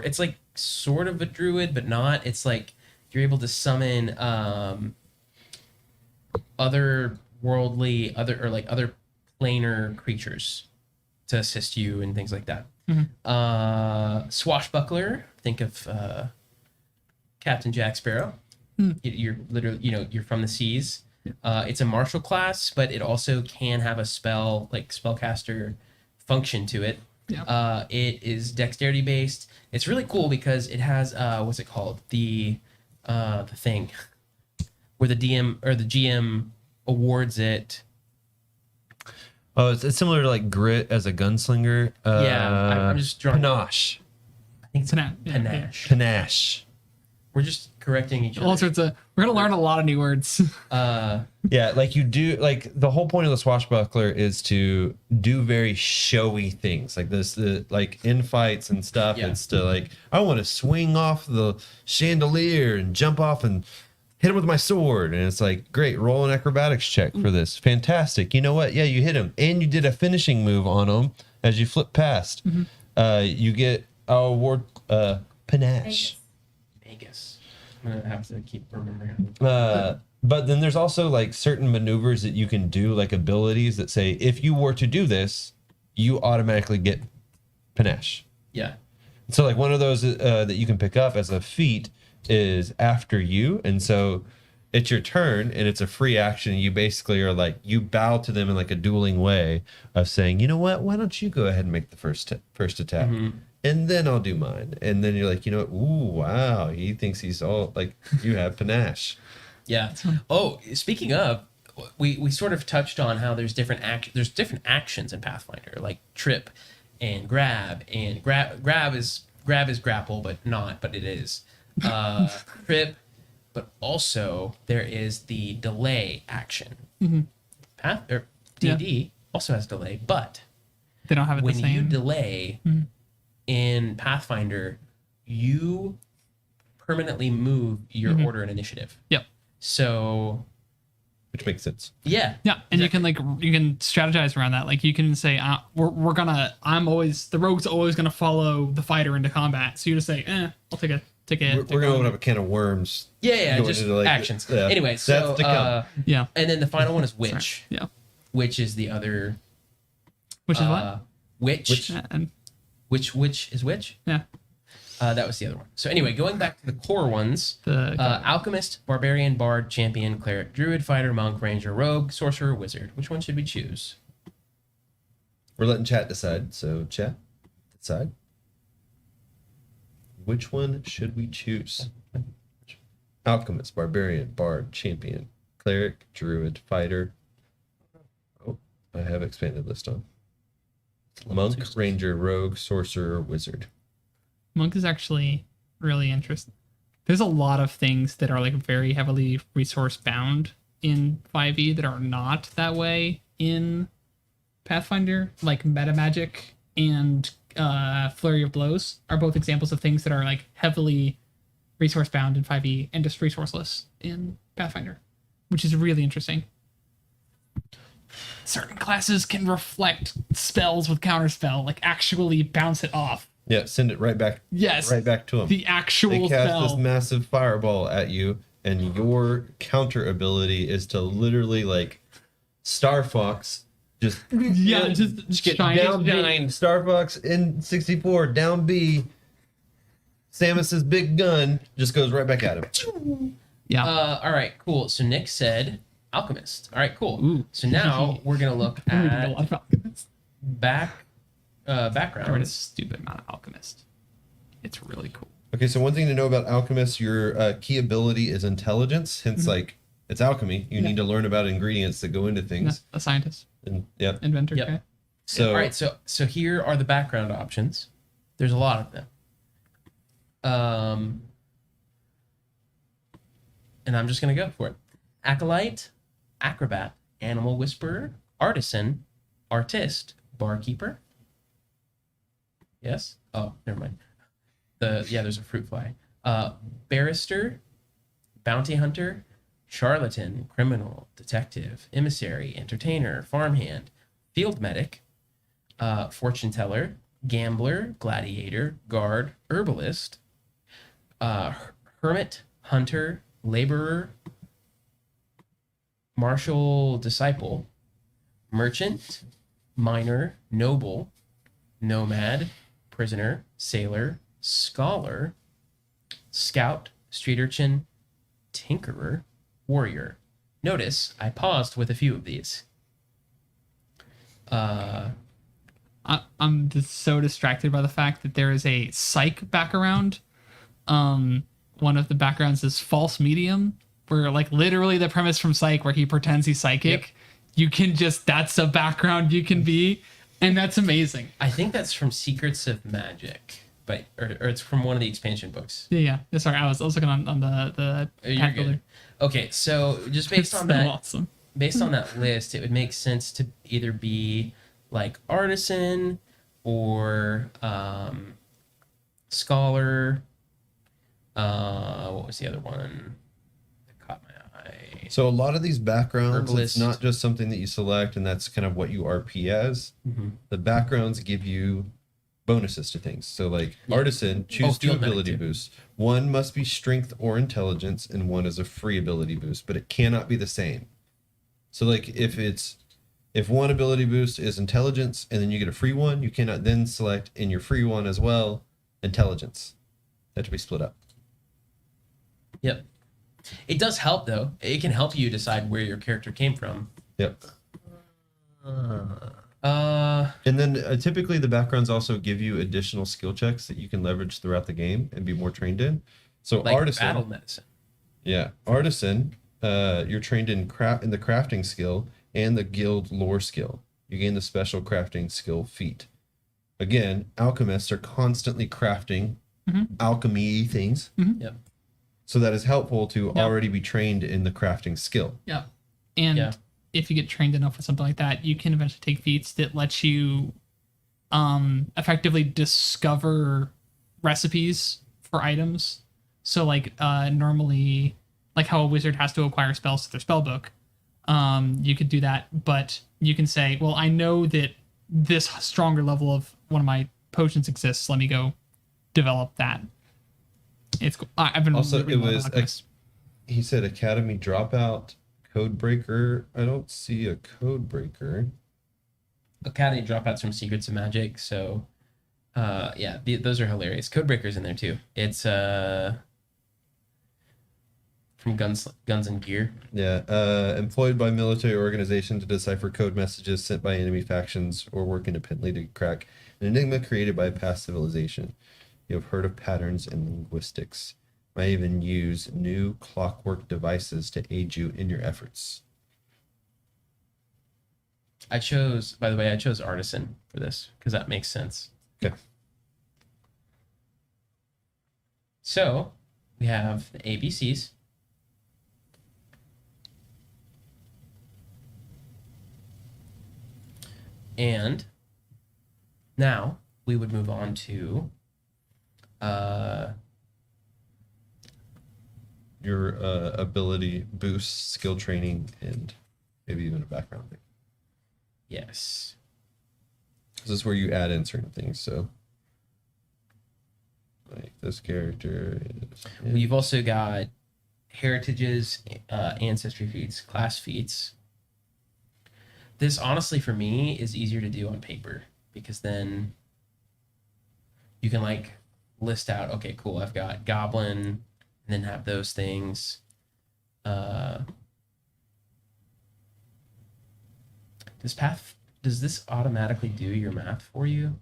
it's like sort of a druid, but not. It's like you're able to summon other planar creatures to assist you and things like that. Swashbuckler, think of Captain Jack Sparrow. You're literally, you're from the seas. It's a martial class, but it also can have a spellcaster function to it. Yeah. It is dexterity based. It's really cool because it has what's it called? The thing where the DM or the GM awards it. Oh, it's similar to like grit as a gunslinger. I'm just drawing panache. I think it's Panache. panache. Panache. We're just correcting each other. All sorts of. We're gonna learn a lot of new words. Yeah, like you do. Like the whole point of the swashbuckler is to do very showy things, like this, like in fights and stuff. Yeah. It's to like, I want to swing off the chandelier and jump off and hit him with my sword. And it's like, great, roll an acrobatics check for this. Fantastic. You know what? Yeah, you hit him, and you did a finishing move on him as you flip past. You get a award, panache. Vegas. I'm gonna have to keep remembering. But then there's also like certain maneuvers that you can do, like abilities that say if you were to do this, you automatically get panache. Yeah. So like one of those that you can pick up as a feat is after you, and so it's your turn and it's a free action. You basically are like, you bow to them in like a dueling way of saying, you know what, why don't you go ahead and make the first attack, and then I'll do mine. And then you're like, you know what, ooh, wow, he thinks he's all like, you have panache. Yeah. Oh, speaking of, we sort of touched on how there's different actions in Pathfinder, like trip and grab, and grab is grapple, but it is. Trip, but also there is the delay action. D&D also has delay, but They don't have it when the same. you delay in Pathfinder, you permanently move your order and initiative. Yep. So, Which makes sense. yeah. Yeah, and you can strategize around that. Like you can say, the rogue's always gonna follow the fighter into combat. So you just say, I'll take a We're gonna open up a can of worms. Yeah, going just into, like, actions. yeah. Anyway, That's so to come. yeah, and then the final one is witch, yeah. which is the other Which is what? witch. And Which is which? yeah, That was the other one. So anyway, going back to the core ones, Alchemist, Barbarian, Bard, Champion, Cleric, Druid, Fighter, Monk, Ranger, Rogue, Sorcerer, Wizard. Which one should we choose? We're letting chat decide. So chat, decide. Which one should we choose? Alchemist, Barbarian, Bard, Champion, Cleric, Druid, Fighter. Oh, I have expanded list on. Monk, Ranger, Rogue, Sorcerer, Wizard. Monk is actually really interesting. There's a lot of things that are like very heavily resource bound in 5e that are not that way in Pathfinder, like meta magic and Flurry of Blows are both examples of things that are like heavily resource bound in 5e and just resourceless in Pathfinder, which is really interesting. Certain classes can reflect spells with counterspell, like actually bounce it off. Yeah, send it right back. Yes, right back to them. The actual they cast spell. this massive fireball at you, and your counter ability is to literally like Star Fox. Just get down B. Star Fox in 64 down B. Samus's big gun just goes right back at him. Yeah. All right, cool. So Nick said Alchemist. All right, cool. Ooh. So now we're gonna look at background. I read a stupid amount of Alchemist. It's really cool. Okay, so one thing to know about Alchemist, your key ability is intelligence. Hence, like, it's alchemy. You need to learn about ingredients that go into things. A scientist. And, Inventor. Yep. Okay. So, all right, so here are the background options. There's a lot of them. And I'm just gonna go for it. Acolyte, Acrobat, Animal Whisperer, Artisan, Artist, Barkeeper. Yes? Oh, never mind. There's a fruit fly. Barrister, Bounty Hunter, Charlatan, Criminal, Detective, Emissary, Entertainer, Farmhand, Field Medic, Fortune Teller, Gambler, Gladiator, Guard, Herbalist, Hermit, Hunter, Laborer, Martial Disciple, Merchant, Miner, Noble, Nomad, Prisoner, Sailor, Scholar, Scout, Street Urchin, Tinkerer, Warrior. Notice I paused with a few of these. I'm just so distracted by the fact that there is a psych background. One of the backgrounds is false medium, where like literally the premise from Psych where he pretends he's psychic. Yep. You can just, that's a background you can be, and that's amazing. I think that's from Secrets of Magic, but or it's from one of the expansion books. Yeah. Sorry, I was looking on the You're good. Okay, so just based on that, awesome. Based on that list, it would make sense to either be like Artisan or Scholar. What was the other one that caught my eye? So a lot of these backgrounds, Herbalist. It's not just something that you select and that's kind of what you RP as. Mm-hmm. The backgrounds give you bonuses to things. So like Artisan, choose two Field Medic ability too. boosts. One must be strength or intelligence, and one is a free ability boost, but it cannot be the same. So like if one ability boost is intelligence and then you get a free one, you cannot then select in your free one as well intelligence. That to be split up. Yep. It does help though. It can help you decide where your character came from. Yep. And then typically the backgrounds also give you additional skill checks that you can leverage throughout the game and be more trained in. So like Artisan, battle medicine. Yeah, Artisan, you're trained in the crafting skill and the guild lore skill. You gain the special crafting skill feat. Again, alchemists are constantly crafting alchemy things. Mm-hmm. Yep. So that is helpful to already be trained in the crafting skill. Yeah. And if you get trained enough with something like that, you can eventually take feats that let you effectively discover recipes for items. So like normally, like how a wizard has to acquire spells to their spell book, you could do that, but you can say, well, I know that this stronger level of one of my potions exists. Let me go develop that. It's cool. I've been also really it loving was Alchemist. he said Academy Dropout, Code Breaker. I don't see a Code Breaker. Academy dropouts from Secrets of Magic, so Yeah, those are hilarious. Codebreaker's in there too. It's from Guns and Gear. Yeah, employed by military organization to decipher code messages sent by enemy factions or work independently to crack an enigma created by a past civilization. You have heard of patterns in linguistics. Might even use new clockwork devices to aid you in your efforts. By the way, I chose Artisan for this because that makes sense. Okay. So we have the ABCs. And now we would move on to Your ability boost, skill training, and maybe even a background thing. yes. This is where you add in certain things. So, like this character is. Yeah. You've also got heritages, ancestry feats, class feats. This honestly for me is easier to do on paper because then you can like list out, okay, cool, I've got goblin, and then have those things. Does this automatically do your math for you?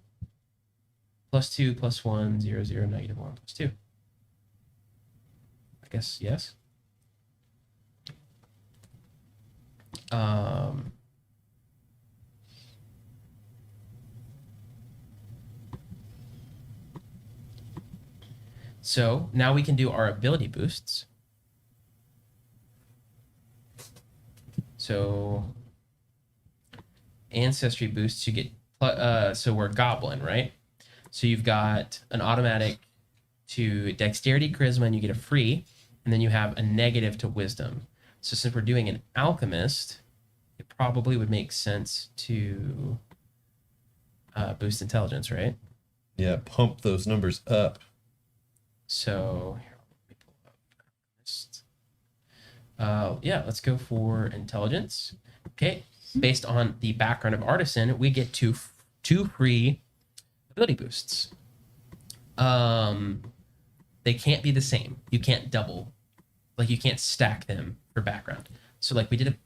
+2, +1, 0, 0, -1, +2. I guess yes. So now we can do our ability boosts. So ancestry boosts, you get, so we're goblin, right? So you've got an automatic to dexterity, charisma, and you get a free, and then you have a negative to wisdom. So since we're doing an alchemist, it probably would make sense to boost intelligence, right? Yeah, pump those numbers up. So here, let me pull up alchemist. Yeah, let's go for intelligence. Okay, based on the background of artisan, we get two free ability boosts. They can't be the same. You can't double, like you can't stack them for background. So like we did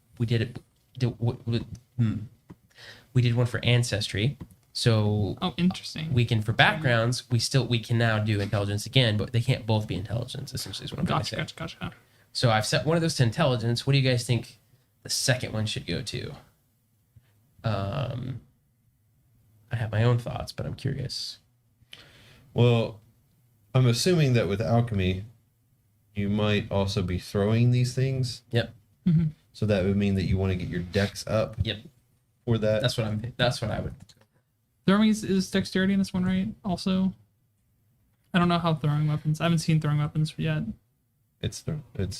one for ancestry. So interesting. we can for backgrounds we can now do intelligence again, but they can't both be intelligence. Essentially, is what I'm trying to say. Gotcha. So I've set one of those to intelligence. What do you guys think the second one should go to? I have my own thoughts, but I'm curious. Well, I'm assuming that with alchemy, you might also be throwing these things. Yep. Mm-hmm. So that would mean that you want to get your dex up. Yep. For that. That's what I would. Throwing is dexterity in this one, right? Also, I don't know how throwing weapons. I haven't seen throwing weapons yet. It's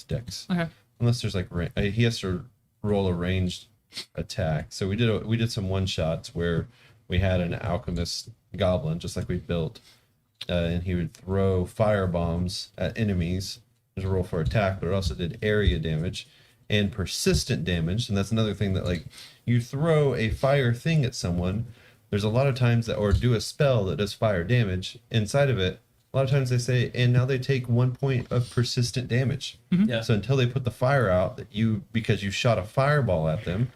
dex. Okay. Unless there's like he has to roll a ranged attack. So we did some one shots where we had an alchemist goblin, just like we built, and he would throw fire bombs at enemies. There's a roll for attack, but it also did area damage and persistent damage. And that's another thing that like you throw a fire thing at someone. There's a lot of times that, or do a spell that does fire damage inside of it. A lot of times they say, and now they take 1 point of persistent damage. Mm-hmm. Yeah. So until they put the fire out, because you shot a fireball at them,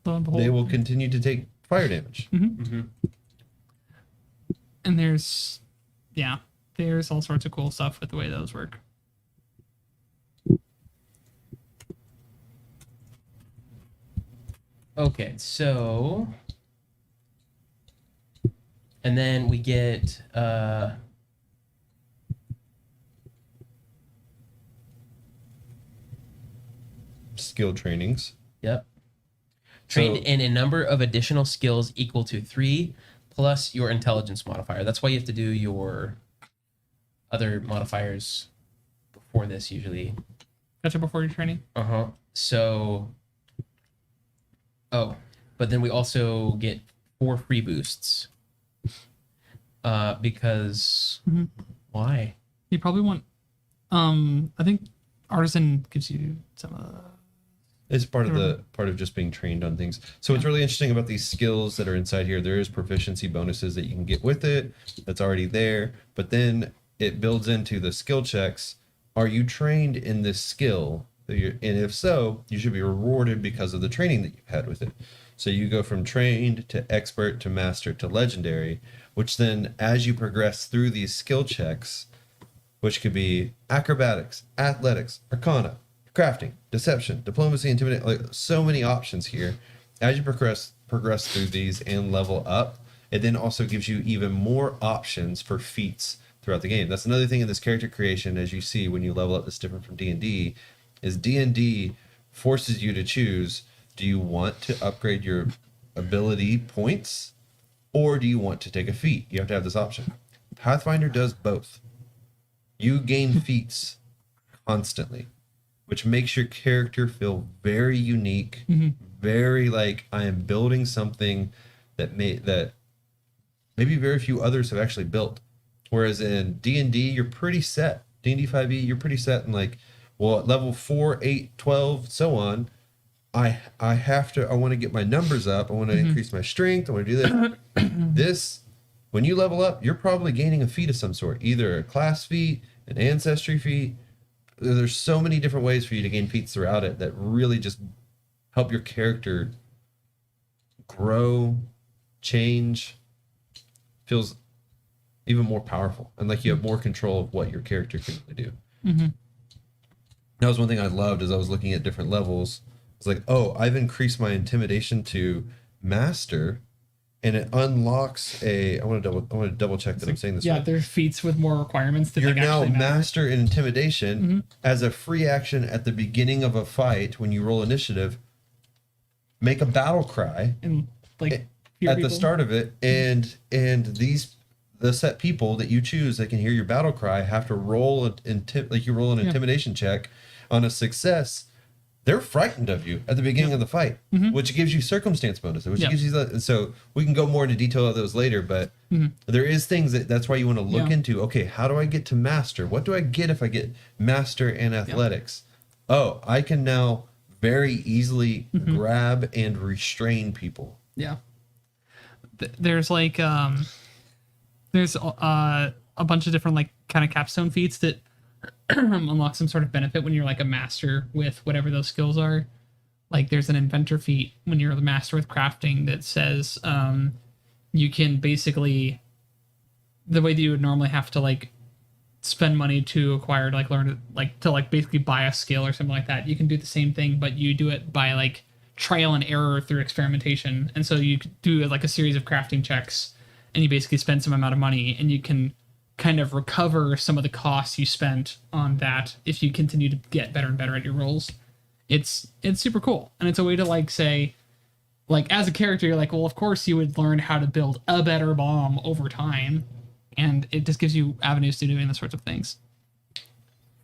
they will continue to take fire damage. Mm-hmm. Mm-hmm. And there's all sorts of cool stuff with the way those work. Okay, so and then we get Skill trainings. yep. Trained So- in a number of additional skills equal to 3 plus your intelligence modifier. That's why you have to do your other modifiers before this usually. Gotcha. Before your training. Uh-huh. So but then we also get 4 free boosts. Because Mhm. why? You probably want. I think artisan gives you some. It's part of just being trained on things. So what's really interesting about these skills that are inside here, there is proficiency bonuses that you can get with it. That's already there, but then it builds into the skill checks. Are you trained in this skill? And if so, you should be rewarded because of the training that you've had with it. So you go from trained to expert to master to legendary, which then as you progress through these skill checks, which could be acrobatics, athletics, arcana, crafting, deception, diplomacy, intimidation, like so many options here. As you progress through these and level up, it then also gives you even more options for feats throughout the game. That's another thing in this character creation, as you see when you level up that's different from D&D, is D&D forces you to choose, do you want to upgrade your ability points or do you want to take a feat? You have to have this option. Pathfinder does both. You gain feats constantly, which makes your character feel very unique, very like I am building something that maybe very few others have actually built. Whereas in D&D, you're pretty set. D&D 5e, you're pretty set in like, well, at level 4, 8, 12, so on, I want to get my numbers up. I want to increase my strength. I want to do this. This, when you level up, you're probably gaining a feat of some sort, either a class feat, an ancestry feat. There's so many different ways for you to gain feats throughout it that really just help your character grow, change, feels even more powerful, and like you have more control of what your character can really do. That was one thing I loved as I was looking at different levels. It's like, oh, I've increased my intimidation to master, and it unlocks a. I want to double check that I'm saying this. Yeah, right. there's feats with more requirements that You're like now actually matter. master in intimidation as a free action at the beginning of a fight when you roll initiative. Make a battle cry And like at people. the start of it, and the set people that you choose that can hear your battle cry have to roll you roll an intimidation check. On a success, they're frightened of you at the beginning of the fight, which gives you circumstance bonuses, which gives you so we can go more into detail of those later, but there is things that's why you want to look into, okay, how do I get to master? What do I get if I get master and athletics? Oh, I can now very easily grab and restrain people. Yeah. There's like there's a bunch of different like kind of capstone feats that unlock some sort of benefit when you're like a master with whatever those skills are. Like there's an inventor feat when you're the master with crafting that says you can basically, the way that you would normally have to like spend money to acquire to like learn to like basically buy a skill or something like that, you can do the same thing, but you do it by like trial and error through experimentation. And so you do like a series of crafting checks and you basically spend some amount of money and you can kind of recover some of the costs you spent on that if you continue to get better and better at your rolls. It's super cool. And it's a way to like say, like as a character, you're like, well, of course you would learn how to build a better bomb over time. And it just gives you avenues to doing those sorts of things.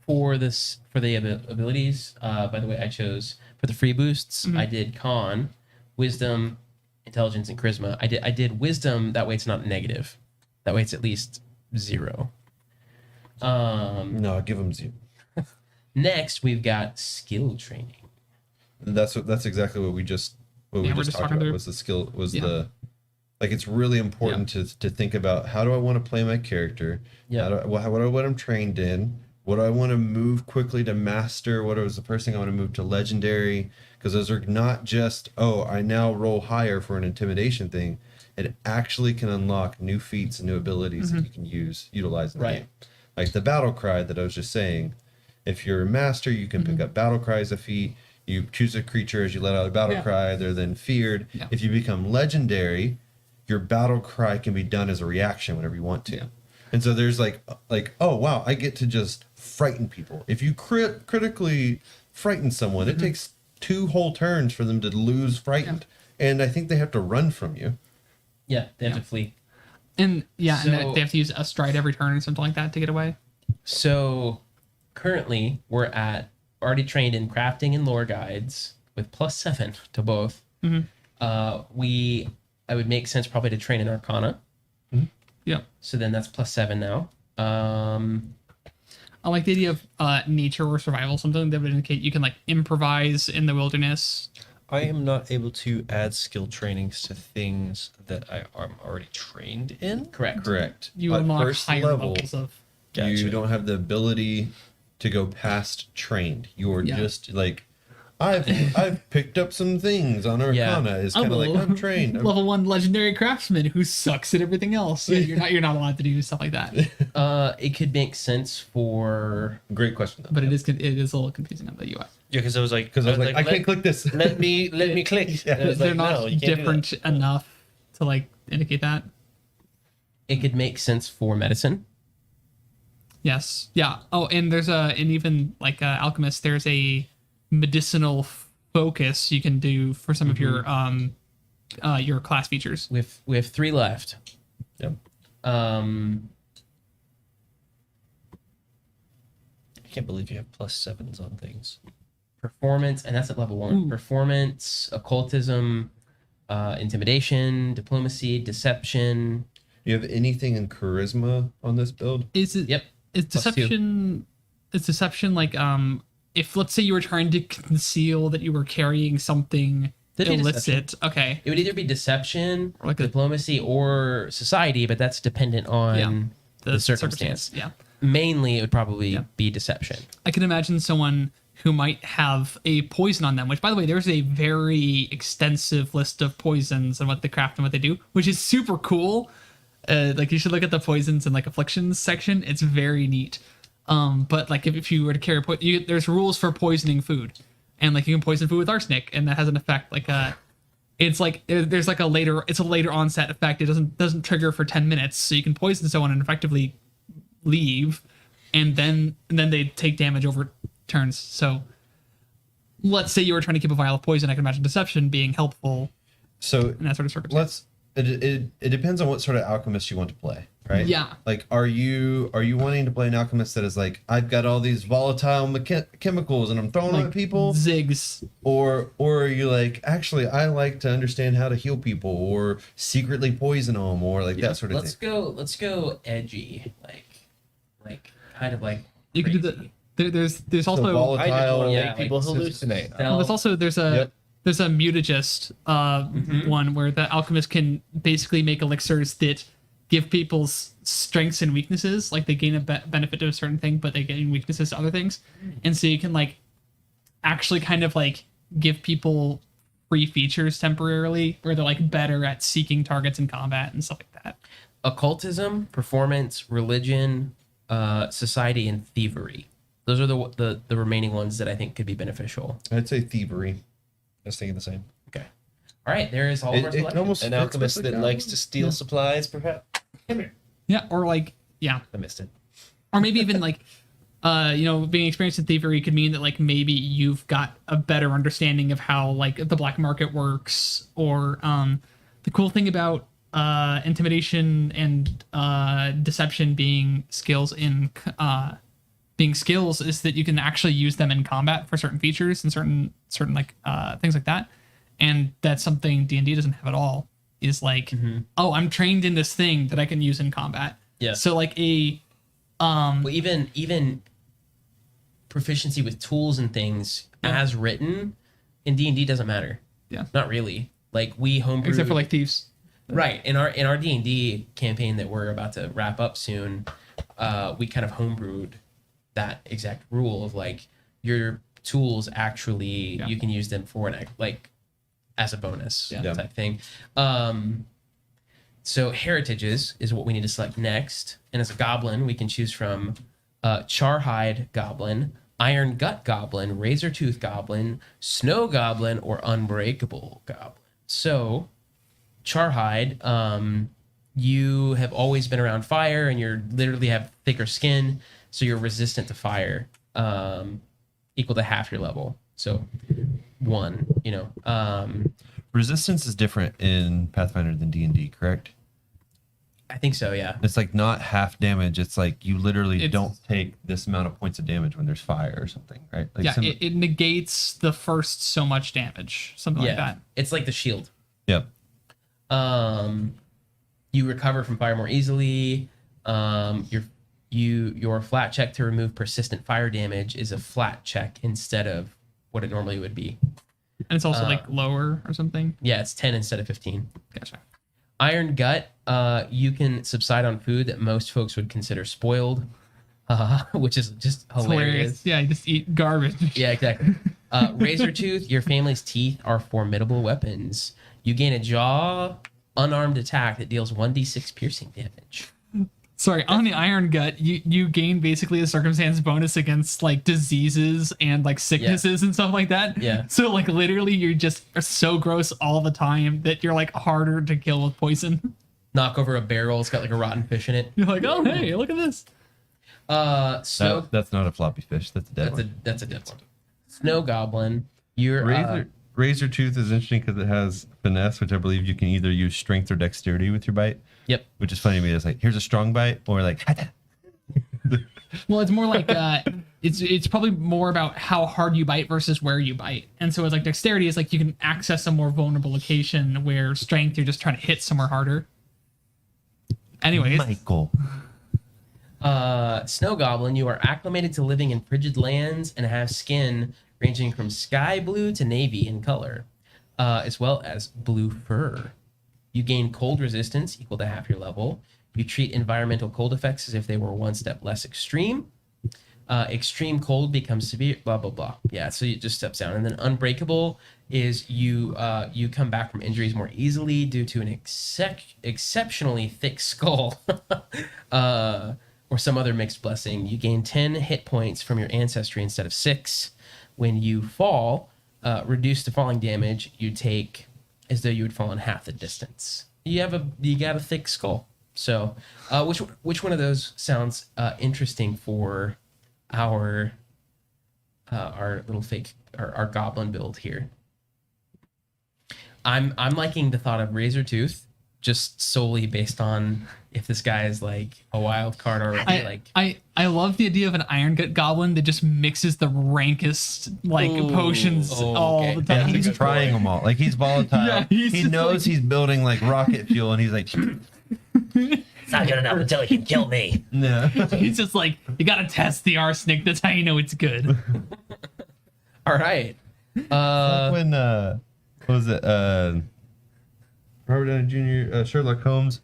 For the abilities, by the way, I chose for the free boosts, I did con, wisdom, intelligence, and charisma. I did wisdom, that way it's not negative. That way it's at least 0. No, give them 0. Next, we've got skill training. That's exactly what we just talked about. Was the skill like it's really important to think about, how do I want to play my character? What I'm trained in. What do I want to move quickly to master? What is the first thing I want to move to legendary? Because those are not just, oh, I now roll higher for an intimidation thing. It actually can unlock new feats and new abilities that you can utilize in the game. Like the battle cry that I was just saying. If you're a master, you can pick up battle cry as a feat. You choose a creature as you let out a battle cry. They're then feared. Yeah. If you become legendary, your battle cry can be done as a reaction whenever you want to. Yeah. And so there's like, oh, wow, I get to just frighten people. If you critically frighten someone, it takes 2 whole turns for them to lose frightened. And I think they have to run from you. Yeah, they have to flee. And and they have to use a stride every turn or something like that to get away. So currently we're already trained in crafting and lore guides with +7 to both. I would make sense probably to train in Arcana. Yeah. So then that's +7 now. I like the idea of nature or survival, something that would indicate you can like improvise in the wilderness. I am not able to add skill trainings to things that I am already trained in. Correct. You At unlock first higher level, levels of. Gotcha. you don't have the ability to go past trained. You're Yeah. just like, I've picked up some things on Arcana. It's kind of like I'm trained. Level 1 legendary craftsman who sucks at everything else. Yeah, you're not allowed to do stuff like that. It could make sense for. Great question though. But it is a little confusing on the UI. Yeah, because I was like, I can't click this. Let me click. Yeah. And I was They're like, not no, you can't do different enough to like indicate that. It could make sense for medicine. Yes. Yeah. Oh, and there's and even like alchemist, there's a medicinal focus you can do for some of your class features. We have 3 left. Yep. Um, I can't believe you have +7s on things. Performance, and that's at level 1. Ooh. Performance, occultism, intimidation, diplomacy, deception. You have anything in charisma on this build? Is it? Yep. Is deception? Is deception like if let's say you were trying to conceal that you were carrying something That'd be illicit? Okay. It would either be deception, Or like a- diplomacy, or society, but that's dependent on the circumstance. Yeah. Mainly, it would probably be deception. I can imagine someone who might have a poison on them, which, by the way, there's a very extensive list of poisons and what they craft and what they do, which is super cool. Like, you should look at the poisons and, like, afflictions section. It's very neat. But, like, if you were to carry there's rules for poisoning food. And, like, you can poison food with arsenic, and that has an effect. Like, it's like, there's, like, a later onset effect. It doesn't trigger for 10 minutes, so you can poison someone and effectively leave, and then they take damage over turns. So let's say you were trying to keep a vial of poison. I can imagine deception being helpful So in that sort of circumstance. it depends on what sort of alchemist you want to play, right? Yeah. Like, are you wanting to play an alchemist that is like, I've got all these volatile chemicals and I'm throwing them Like at people, zigs. or are you like, actually, I like to understand how to heal people or secretly poison them or like that sort of thing. Let's go edgy, like kind of like You can do crazy. there's also volatile- I just want to Yeah, make people like, hallucinate. there's also there's a mutagist one where the alchemist can basically make elixirs that give people's strengths and weaknesses. Like, they gain a benefit to a certain thing, but they gain weaknesses to other things. And so you can like actually kind of like give people free features temporarily where they're like better at seeking targets in combat and stuff like that. Occultism, performance, religion, society, and thievery. Those are the remaining ones that I think could be beneficial. I'd say thievery. I was thinking the same. Okay. All right, there is all of our It selections. almost An fits alchemist with that the likes to steal supplies, perhaps. Yeah, or like yeah. I missed it. Or maybe even like being experienced in thievery could mean that like maybe you've got a better understanding of how like the black market works, or the cool thing about intimidation and deception being skills is that you can actually use them in combat for certain features and certain like things like that. And that's something D&D doesn't have at all, is like, oh, I'm trained in this thing that I can use in combat. Yeah. So like Well, even proficiency with tools and things as written in D&D doesn't matter. Yeah. Not really. Like, we homebrew, except for like thieves. right, in our D&D campaign that we're about to wrap up soon, we kind of homebrewed that exact rule of like, your tools actually you can use them for an like as a bonus type thing. So heritages is what we need to select next, and as a goblin we can choose from Charhide Goblin, Iron Gut Goblin, Razor Tooth Goblin, Snow Goblin, or Unbreakable Goblin. So Charhide, you have always been around fire, and you're literally have thicker skin, so you're resistant to fire, equal to half your level. So 1, Resistance is different in Pathfinder than D&D, correct? I think so, yeah. It's like not half damage. It's like you literally don't take this amount of points of damage when there's fire or something, right? Like it negates the first so much damage, something like that. It's like the shield. Yep. You recover from fire more easily. Your your flat check to remove persistent fire damage is a flat check instead of what it normally would be. And it's also like lower or something. Yeah, it's 10 instead of 15. Gotcha. Iron Gut, you can subside on food that most folks would consider spoiled, which is just hilarious. Yeah, you just eat garbage. Yeah, exactly. Razor Tooth, your family's teeth are formidable weapons. You gain a jaw unarmed attack that deals 1d6 piercing damage. Sorry, on the Iron Gut, you gain basically a circumstance bonus against like diseases and like sicknesses and stuff like that. Yeah. So like literally you just are so gross all the time that you're like harder to kill with poison. Knock over a barrel, it's got like a rotten fish in it. You're like, oh hey, look at this. Snow. That's not a floppy fish. That's a dead one. That's a dead one. Snow Goblin, you're Razor Tooth is interesting because it has finesse, which I believe you can either use strength or dexterity with your bite. Yep. Which is funny to me. It's like, here's a strong bite, or like, Well, it's more like it's probably more about how hard you bite versus where you bite. And so it's like dexterity is like you can access a more vulnerable location, where strength you're just trying to hit somewhere harder. Anyways, Michael. Snow Goblin, you are acclimated to living in frigid lands and have skin ranging from sky blue to navy in color, as well as blue fur. You gain cold resistance equal to half your level. You treat environmental cold effects as if they were one step less extreme. Extreme cold becomes severe, blah, blah, blah. Yeah, so it just steps down. And then Unbreakable is you come back from injuries more easily due to an exceptionally thick skull or some other mixed blessing. You gain 10 hit points from your ancestry instead of 6. When you fall, reduce the falling damage you take as though you would fall in half the distance. You got a thick skull. So, which one of those sounds interesting for our little fake our goblin build here? I'm liking the thought of Razor Tooth, just solely based on if this guy is like a wild card already. I love the idea of an Iron Gut goblin that just mixes the rankest potions all the time. Yeah, he's trying them all. Like, he's volatile. Yeah, he knows he's building like rocket fuel, and he's like, it's not good enough until he can kill me. no. He's just like, you gotta test the arsenic. That's how you know it's good. All right. Like when what was it? Robert Downey Jr. Sherlock Holmes.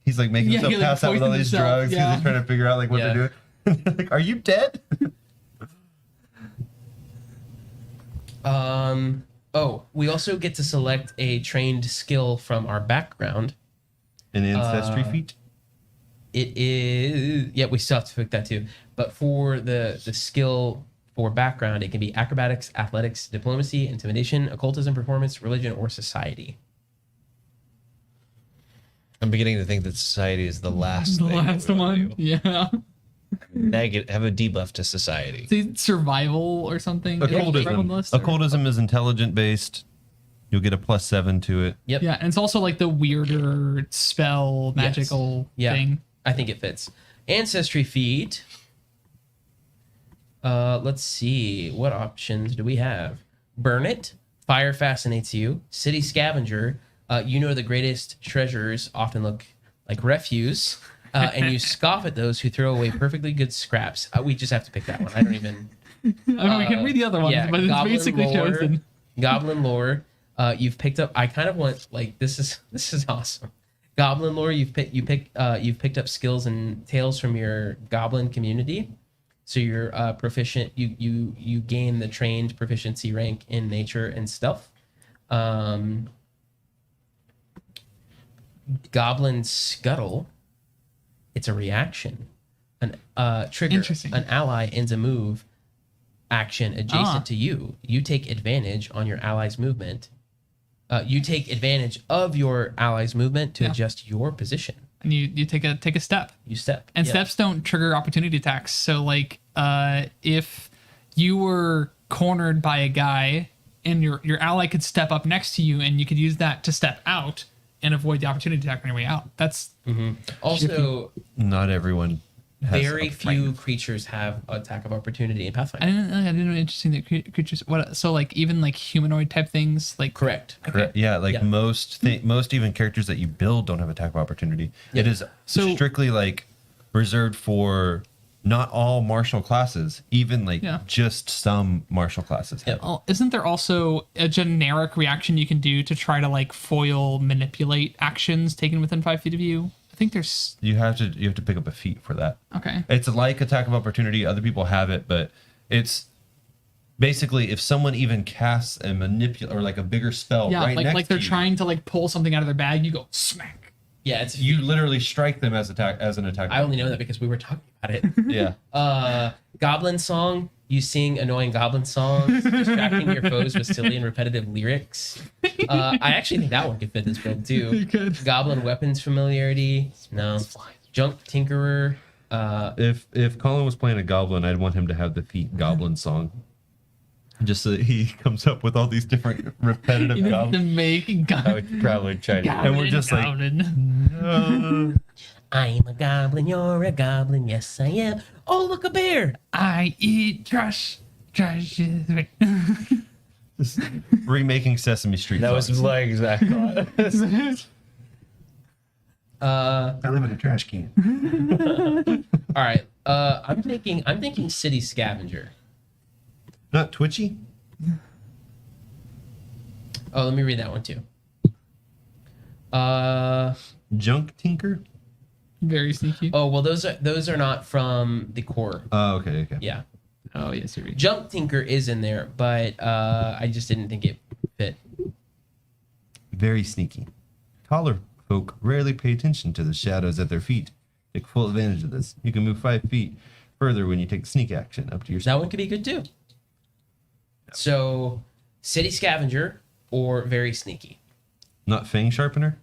He's like making himself pass out with all these drugs because he's trying to figure out like what they're doing. Like, are you dead? We also get to select a trained skill from our background. An ancestry feat. It is, we still have to pick that too. But for the skill for background, it can be acrobatics, athletics, diplomacy, intimidation, occultism, performance, religion, or society. I'm beginning to think that society is the last The thing last that we wanna one. do. Yeah. Have a debuff to society. See, survival or something. Occultism is intelligent based. You'll get a +7 to it. Yep. Yeah, and it's also like the weirder spell magical thing. I think it fits. Ancestry feat. Let's see. What options do we have? Burn it. Fire fascinates you. City scavenger. You know the greatest treasures often look like refuse. And you scoff at those who throw away perfectly good scraps. We just have to pick that one. I don't even... I mean, we can read the other ones, but it's basically lore, chosen. Goblin lore. You've picked up... I kind of want... Like, this is awesome. Goblin lore, you've picked up skills and tales from your goblin community. So you're proficient. You gain the trained proficiency rank in nature and stealth. Goblin scuttle. It's a reaction. An trigger. Interesting. An ally ends a move action adjacent to you. You take advantage on your ally's movement. You take advantage of your ally's movement to adjust your position. And you take a step. You step. And steps don't trigger opportunity attacks. So like if you were cornered by a guy and your ally could step up next to you and you could use that to step out and avoid the opportunity attack on your way out. That's also not everyone has very few creatures have attack of opportunity in Pathfinder. I didn't know. Interesting that creatures. What? So like even like humanoid type things, like correct. Yeah, like most even characters that you build don't have attack of opportunity. Yep. It is strictly like reserved for not all martial classes, even like just some martial classes. Isn't there also a generic reaction you can do to try to like foil manipulate actions taken within 5 feet of you? I think there's you have to pick up a feat for that. Okay. It's like attack of opportunity. Other people have it, but it's basically if someone even casts a manipulate or like a bigger spell right next like to they're you, trying to like pull something out of their bag, you go smack. Yeah, it's you literally strike them as an attack. I only know that because we were talking about it. Yeah. Goblin song. You sing annoying goblin songs, distracting your foes with silly and repetitive lyrics. I actually think that one could fit this build too. You could. Goblin weapons familiarity. No. Junk tinkerer. If Colin was playing a goblin, I'd want him to have the feat goblin song. Just so that he comes up with all these different repetitive You need to goblins. make I would probably try to. And we're just like, I'm a goblin, you're a goblin, yes I am. Oh, look, a bear. I eat trash. Trash is right. just remaking Sesame Street. That was songs. like exactly. I live in a trash can. All right. I'm thinking city scavenger. Not twitchy. Oh, let me read that one too. Junk tinker. Very sneaky. Oh well, those are not from the core. Oh, okay. Yeah, Oh yes, you're right. Junk Tinker is in there, but I just didn't think it fit. Very sneaky. Taller folk rarely pay attention to the shadows at their feet. Take full advantage of this. You can move 5 feet further when you take sneak action up to your. That one could be good too. So, city scavenger or very sneaky. Not fang sharpener.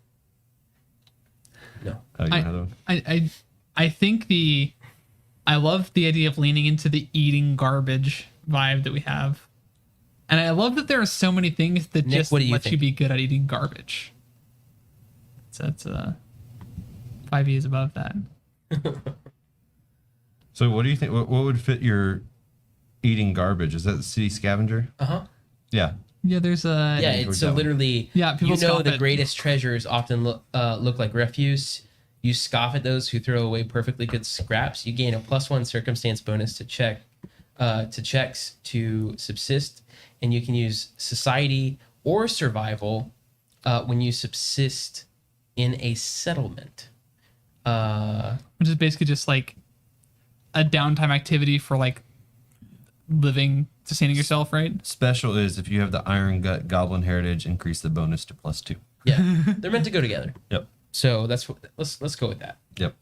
No. Oh, you don't have that one? I think I love the idea of leaning into the eating garbage vibe that we have. And I love that there are so many things that Nick, just what do you let think? you be good at eating garbage. So that's 5e is above that. So what do you think? What would fit your eating garbage? Is that the city scavenger? Uh-huh. Yeah. Yeah, there's a Yeah, it's so literally, people you know, scoff the at- greatest treasures often look like refuse. You scoff at those who throw away perfectly good scraps. You gain a +1 circumstance bonus to checks to subsist, and you can use society or survival when you subsist in a settlement. which is basically just like a downtime activity for like living, sustaining yourself, right? Special is if you have the Iron Gut Goblin Heritage, increase the bonus to +2. Yeah, they're meant to go together. Yep. So that's what, let's go with that. Yep.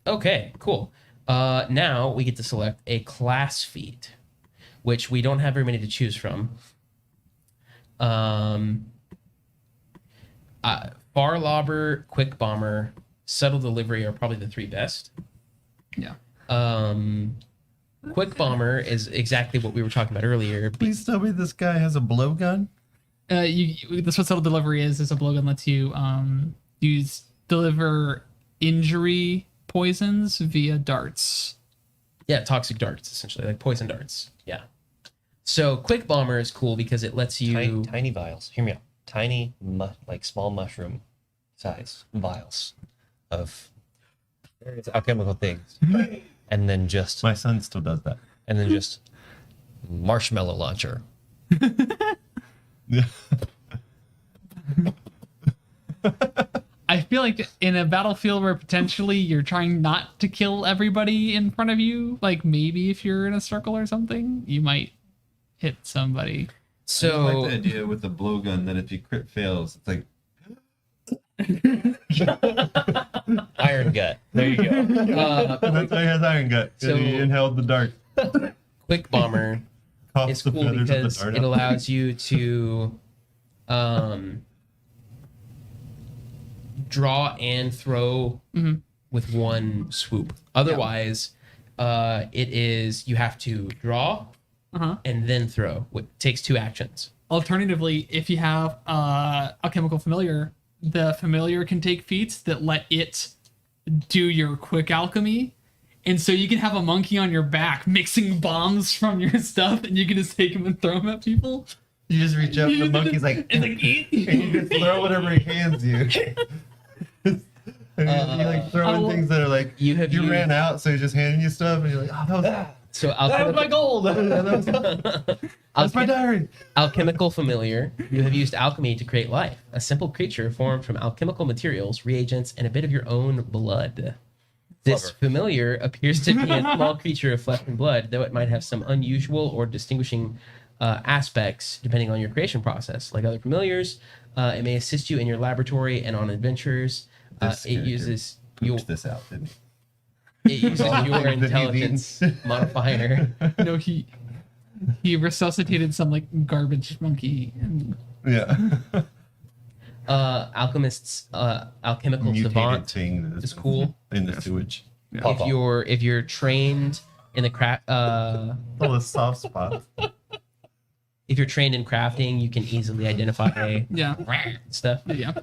Okay, cool. Now we get to select a class feat, which we don't have very many to choose from. Farlobber, Quick Bomber, Subtle Delivery are probably the 3 best. Yeah. Quick Bomber is exactly what we were talking about earlier. Please tell me this guy has a blowgun. That's what subtle delivery is. Is a blowgun lets you deliver injury poisons via darts. Yeah, toxic darts, essentially, like poison darts. Yeah. So Quick Bomber is cool because it lets you... Tiny vials. Hear me out. Tiny, like small mushroom size vials of various alchemical things. And then just... My son still does that. And then just marshmallow launcher. Yeah. I feel like in a battlefield where potentially you're trying not to kill everybody in front of you, like maybe if you're in a circle or something, you might hit somebody. So I like the idea with the blowgun that if you crit fails, it's like Iron Gut. There you go. that's why he has Iron Gut. So- He inhaled the dart. Quick Bomber Coughs is the cool feathers of the because dart it out. allows you to draw and throw with one swoop. Otherwise, it is you have to draw and then throw. It takes 2 actions. Alternatively, if you have alchemical familiar, the familiar can take feats that let it do your quick alchemy. And so you can have a monkey on your back mixing bombs from your stuff, and you can just take them and throw them at people. You just reach up, the monkey's like, It's like, and you just throw whatever he hands you. You like throwing things that are like you have used- ran out, so he's just handing you stuff, and you're like, oh, So that was my gold. That's my diary. Alchemical familiar. You have used alchemy to create life, a simple creature formed from alchemical materials, reagents, and a bit of your own blood. This familiar appears to be a small creature of flesh and blood, though it might have some unusual or distinguishing aspects depending on your creation process. Like other familiars, it may assist you in your laboratory and on adventures. It uses this out, didn't he? It uses your intelligence modifier. No, he resuscitated some like garbage monkey. And... Yeah. Alchemist's alchemical Mutated savant thing is cool. in the sewage. If you're trained in the craft, All the soft spots. if you're trained in crafting, you can easily identify stuff. Yeah.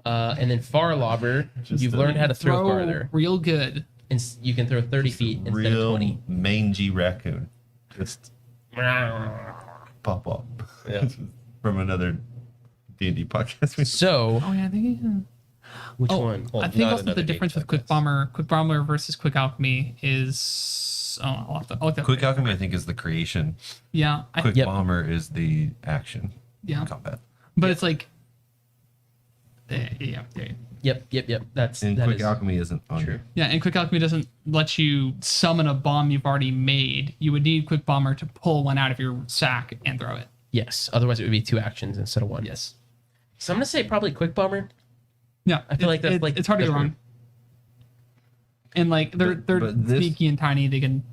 And then far lobber, you've learned how to throw farther. Real good. And you can throw 30 feet instead of 20. Mangy raccoon. Just pop up. Yeah. From another D&D podcast. So, Oh yeah, I think. which one? Well, I think not also the another difference game with Quick Bomber versus Quick Alchemy is. Oh, I'll have to- Quick alchemy, I think, is the creation. Yeah. Quick Yep. bomber is the action. Yeah. Combat. But it's like. Yeah. Yep. That And quick is alchemy isn't on true. here. Yeah, and Quick Alchemy doesn't let you summon a bomb you've already made. You would need Quick Bomber to pull one out of your sack and throw it. Yes. Otherwise, it would be 2 actions instead of 1. Yes. So I'm gonna say probably quick bomber. Yeah, I feel like that's like it's hard to go that's wrong. And like they're but this- sneaky and tiny. They can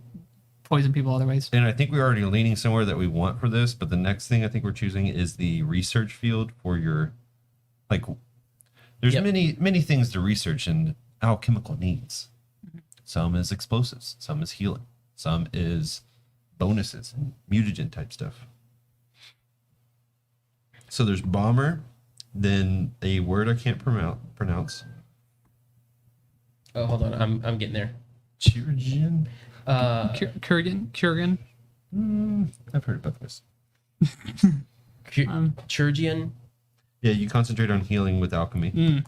poison people other ways. And I think we're already leaning somewhere that we want for this, but the next thing I think we're choosing is the research field for your, like, there's Yep. many things to research in alchemical needs. Some is explosives, some is healing, some is bonuses and mutagen type stuff. So there's bomber, then a word I can't pronounce. Oh, hold on. I'm getting there. Chirurgeon? Kurgan. I've heard about this. Chirurgeon, Yeah, you concentrate on healing with alchemy.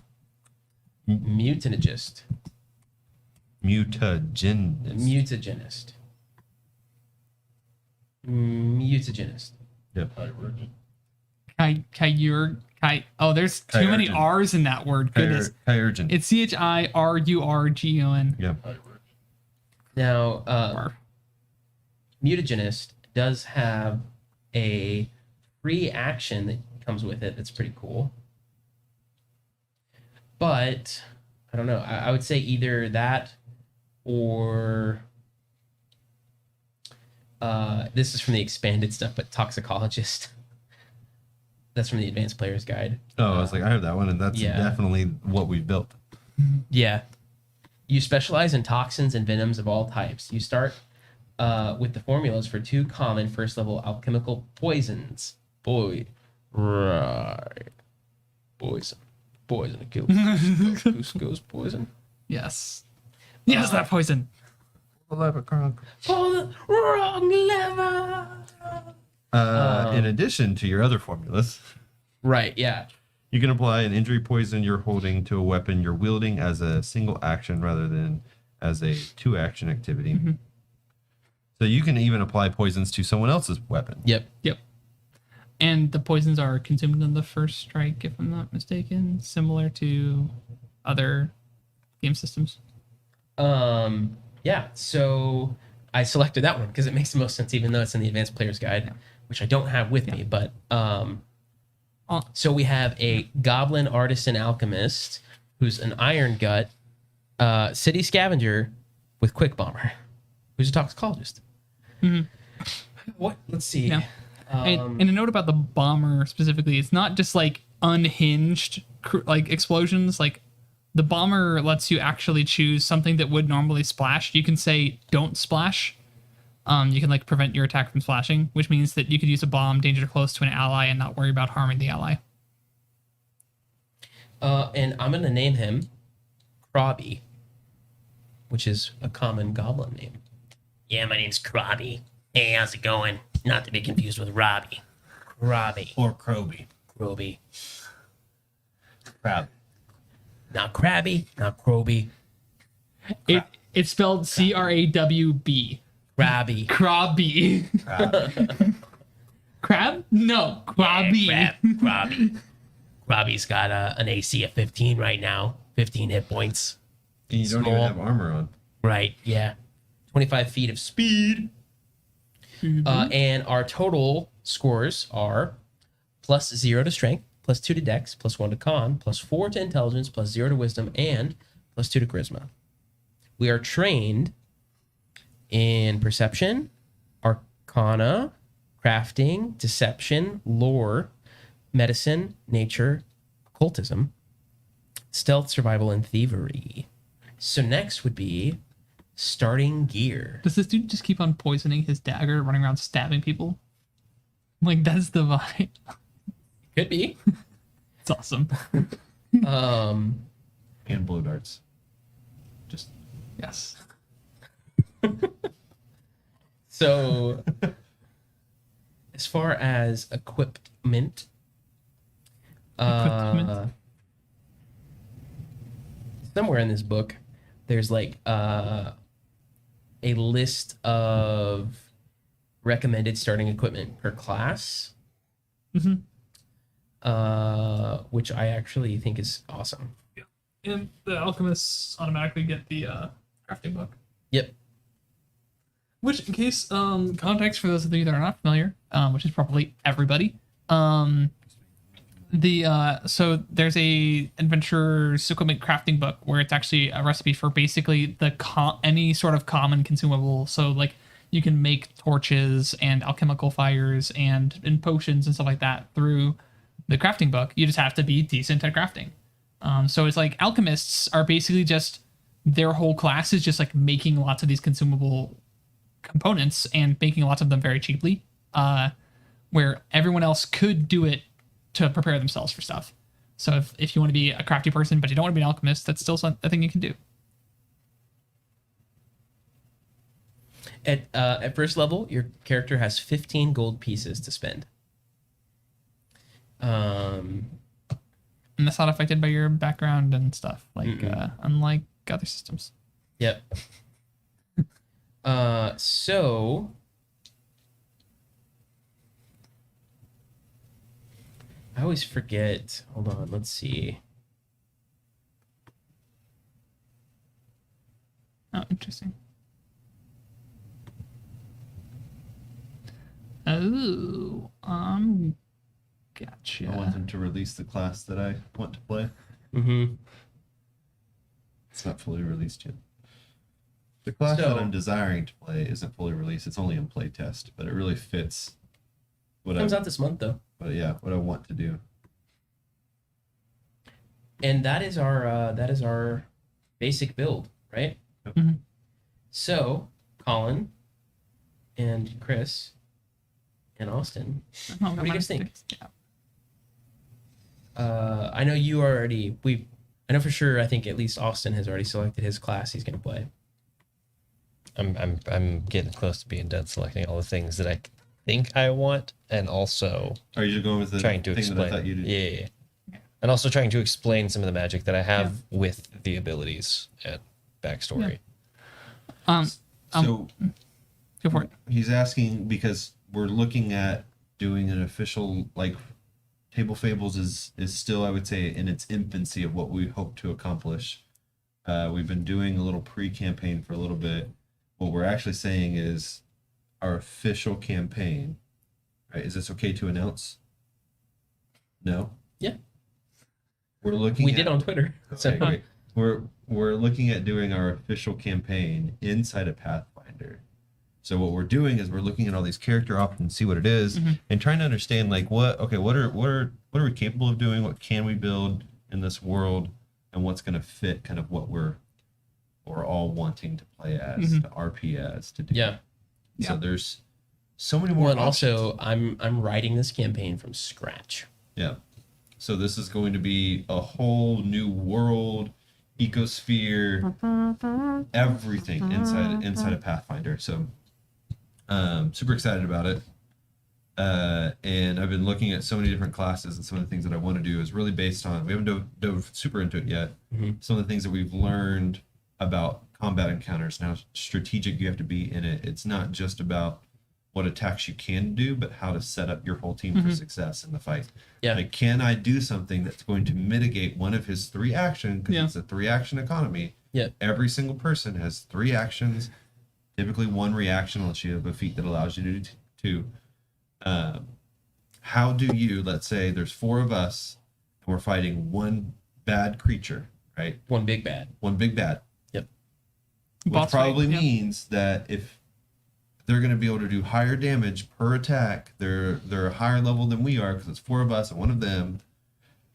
mutagenist, Mutagenist. mutagenist. Yep. Oh, there's too many Chirurgeon. R's in that word. Goodness. Chirurgeon. It's CHIRURGON. Yeah. Now, mutagenist does have a free action that comes with it. That's pretty cool. But I don't know. I would say either that or this is from the expanded stuff, but toxicologist. That's from the advanced player's guide. Oh, I was like, I have that one, and that's Yeah. definitely what we've built. Yeah. You specialize in toxins and venoms of all types. You start with the formulas for 2 common first level alchemical poisons. Right. Poison. Poison kills. Goose goes poison. Yes. Yes, that poison. Pull the wrong lever. In addition to your other formulas, Right, yeah. you can apply an injury poison you're holding to a weapon you're wielding as a single action rather than as a 2-action activity. So you can even apply poisons to someone else's weapon. Yep. And the poisons are consumed on the first strike, if I'm not mistaken, similar to other game systems. Yeah, so I selected that one because it makes the most sense, even though it's in the advanced player's guide, which I don't have with me. But so we have a goblin artisan alchemist who's an iron gut, city scavenger with quick bomber, who's a toxicologist. What? Let's see. Yeah. And a note about the bomber specifically, it's not just like unhinged like explosions. Like the bomber lets you actually choose something that would normally splash. You can say don't splash. You can like prevent your attack from splashing, which means that you could use a bomb danger close to an ally and not worry about harming the ally. And I'm gonna name him Krabby, which is a common goblin name. Yeah, my name's Krabby. Hey, how's it going? Not to be confused with Robbie. Krabby. Or Kroby. Roby. Crab. not crabby, not croby. It's spelled CRAWB. Crabby. Crabby. Crab? No, Crabby. Crabby. Crabby's got an AC of 15 right now. 15 hit points. And you don't even have armor on. Right, yeah. 25 feet of speed. And our total scores are +0 to strength, +2 to dex, +1 to con, +4 to intelligence, +0 to wisdom, and +2 to charisma. We are trained in perception, arcana, crafting, deception, lore, medicine, nature, occultism, stealth, survival, and thievery. So next would be starting gear. Does this dude just keep on poisoning his dagger, running around stabbing people? Like, that's the vibe. Could be. It's awesome. And blow darts. Just Yes. So, as far as equipment, somewhere in this book, there's like a list of recommended starting equipment per class, which I actually think is awesome. And the alchemists automatically get the crafting book. Yep. Which, in case context for those of you that are not familiar, which is probably everybody, so there's a adventurer's equipment crafting book where it's actually a recipe for basically any sort of common consumable. So like you can make torches and alchemical fires and potions and stuff like that through the crafting book. You just have to be decent at crafting. So it's like alchemists are basically just, their whole class is just like making lots of these consumable components and making lots of them very cheaply, where everyone else could do it to prepare themselves for stuff. So if you want to be a crafty person but you don't want to be an alchemist, that's still a thing you can do. At first level, your character has 15 gold pieces to spend. And that's not affected by your background and stuff, like unlike other systems. Yep. So I always forget. Hold on, let's see. Oh, interesting. Oh, gotcha. I want them to release the class that I want to play. Mm-hmm. It's not fully released yet. The class that I'm desiring to play isn't fully released. It's only in play test, but it really fits what Comes out this month though. But yeah, what I want to do. And that is our basic build, right? Mm-hmm. So, Colin and Chris and Austin, what do you guys think? Yeah. I know you already. I know for sure. I think at least Austin has already selected his class he's going to play. I'm getting close to being done selecting all the things that I think I want, and also are you going with the trying to thing explain? that I thought you did? Yeah. And also trying to explain some of the magic that I have with the abilities and backstory. So Go for it. he's asking because we're looking at doing an official, like, Table Fables is still, I would say, in its infancy of what we hope to accomplish. We've been doing a little pre-campaign for a little bit. What we're actually saying is our official campaign, right? Is this okay to announce? No? Yeah. We did on Twitter. Okay, great. We're looking at doing our official campaign inside of Pathfinder. So what we're doing is we're looking at all these character options, see what it is, and trying to understand like what are we capable of doing? What can we build in this world, and what's going to fit kind of what we're all wanting to play as, to RP as, to do. Yeah. So there's so many more. Well, and options. also I'm writing this campaign from scratch. Yeah. So this is going to be a whole new world, ecosphere, everything inside of Pathfinder. So super excited about it. And I've been looking at so many different classes, and some of the things that I want to do is really based on, we haven't dove super into it yet. Some of the things that we've learned about combat encounters, now strategic you have to be in it. It's not just about what attacks you can do, but how to set up your whole team for success in the fight. Yeah. Like, can I do something that's going to mitigate one of his 3 actions? Because it's a 3-action economy. Yeah. Every single person has 3 actions, typically 1 reaction, unless you have a feat that allows you to do 2. How do you, let's say there's 4 of us and we're fighting 1 bad creature, right? One big bad. One big bad. Yep. Which Boss probably fight, means that if they're going to be able to do higher damage per attack, they're a higher level than we are, because it's 4 of us and 1 of them.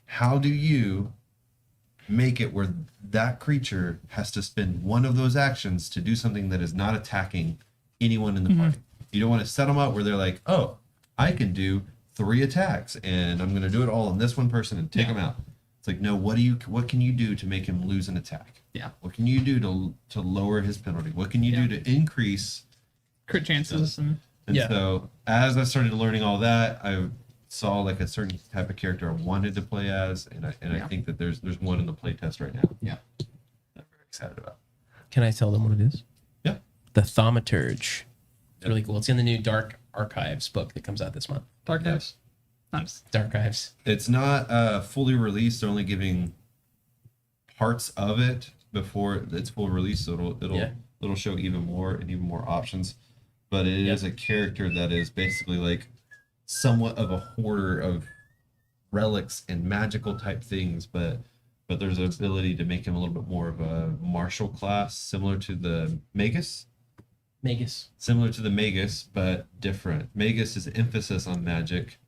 How do you make it where that creature has to spend 1 of those actions to do something that is not attacking anyone in the party? You don't want to set them up where they're like, oh, I can do 3 attacks and I'm going to do it all on this one person and take them out. It's like, no, what can you do to make him lose an attack? Yeah. What can you do to lower his penalty? What can you do to increase crit chances and so as I started learning all that, I saw like a certain type of character I wanted to play as, and I think that there's one in the play test right now. Yeah. I'm very excited about. Can I tell them what it is? Yeah. The Thaumaturge. It's really cool. It's in the new Dark Archives book that comes out this month. Dark Knives. Nice. Dark Archives. It's not fully released. They're only giving parts of it before it's full release, so it'll show even more options. But it is a character that is basically like somewhat of a hoarder of relics and magical type things, but there's an ability to make him a little bit more of a martial class, similar to the Magus. Similar to the Magus, but different. Magus is emphasis on magic.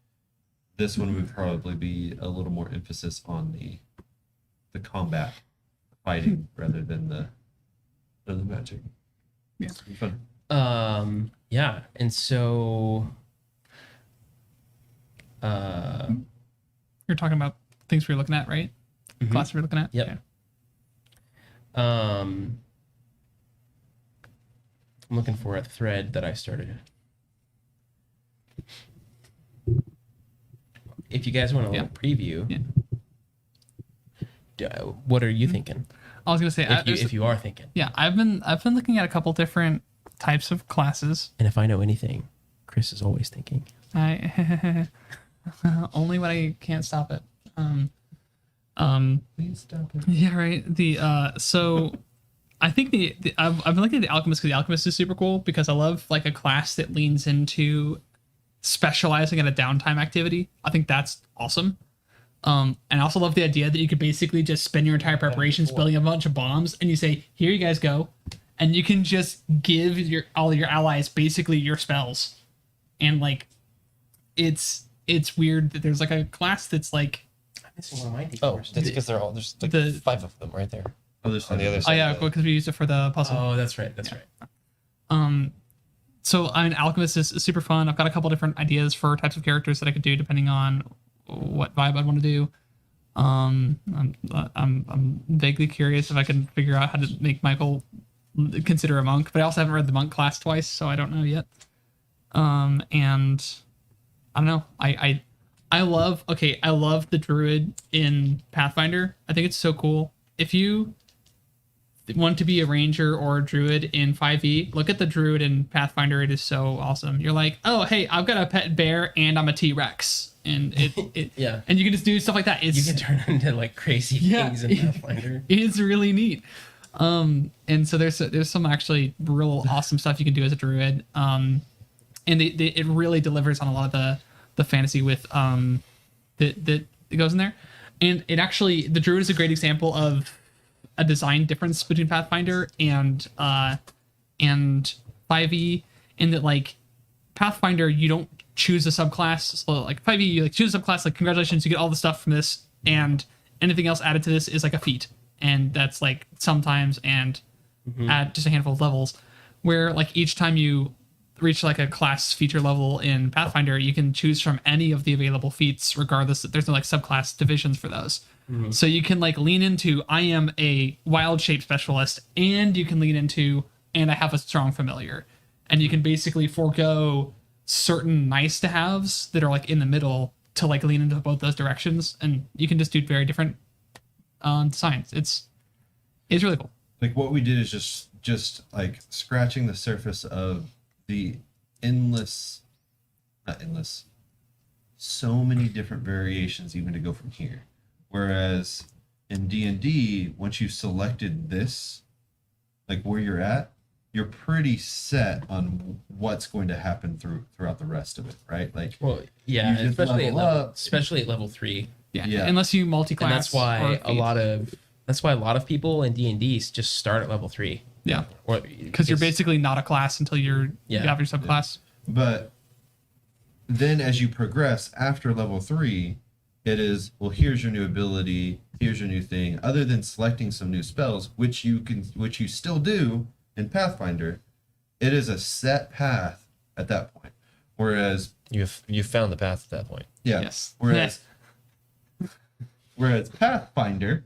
This one would probably be a little more emphasis on the combat fighting rather than the magic. Yeah. It's fun. Yeah, and so You're talking about things we're looking at, right? Classes we're looking at? Yep. Yeah. I'm looking for a thread that I started. If you guys want a little preview, what are you thinking? I was gonna say If you are thinking. Yeah, I've been looking at a couple different types of classes. And if I know anything, Chris is always thinking. I only when I can't stop it. Please stop it. Yeah, right. So I think I've been looking at the Alchemist because the Alchemist is super cool because I love like a class that leans into specializing in a downtime activity. I think that's awesome. And I also love the idea that you could basically just spend your entire preparations building a bunch of bombs, and you say, "Here you guys go," and you can just give all your allies basically your spells, and like, it's weird that there's like a class that's like. I'm missing one of my Oh, that's because there's like 5 of them right there. Oh, there's On the other side. Oh yeah, because we used it for the puzzle. Oh, that's right. That's right. So I mean, Alchemist is super fun. I've got a couple different ideas for types of characters that I could do depending on what vibe I'd want to do. I'm vaguely curious if I can figure out how to make Michael consider a monk, but I also haven't read the monk class twice, so I don't know yet. And I don't know. I love the druid in Pathfinder. I think it's so cool. If you want to be a ranger or a druid in 5e, look at the druid in Pathfinder. It is so awesome. You're like, oh hey, I've got a pet bear and I'm a T-Rex, and it Yeah. and you can just do stuff like that. You can turn into like crazy things in Pathfinder. It's really neat. And so there's some actually real awesome stuff you can do as a druid. And it really delivers on a lot of the fantasy with that goes in there. And it actually, the druid is a great example of a design difference between Pathfinder and 5e, in that like Pathfinder you don't choose a subclass. So like 5e you like choose a subclass, like congratulations, you get all the stuff from this, and anything else added to this is like a feat, and that's like sometimes and at just a handful of levels, where like each time you reach like a class feature level in Pathfinder, you can choose from any of the available feats regardless. There's no like subclass divisions for those. So you can like lean into, I am a wild shape specialist, and you can lean into, and I have a strong familiar, and you can basically forego certain nice to haves that are like in the middle to like lean into both those directions, and you can just do very different designs. It's really cool. Like what we did is just like scratching the surface of the not endless, so many different variations even to go from here. Whereas in D&D, once you've selected this, like where you're at, you're pretty set on what's going to happen throughout the rest of it, right? Like, well, yeah, you just especially level especially at level 3. Yeah. Unless you multi-class. And that's why a lot of people in D&D just start at level 3. Yeah. Because you're basically not a class until you have your subclass. But then as you progress after level 3, it is, well, here's your new ability, here's your new thing. Other than selecting some new spells, which you still do in Pathfinder, it is a set path at that point. Whereas you've found the path at that point. Yeah. Yes. Whereas Pathfinder,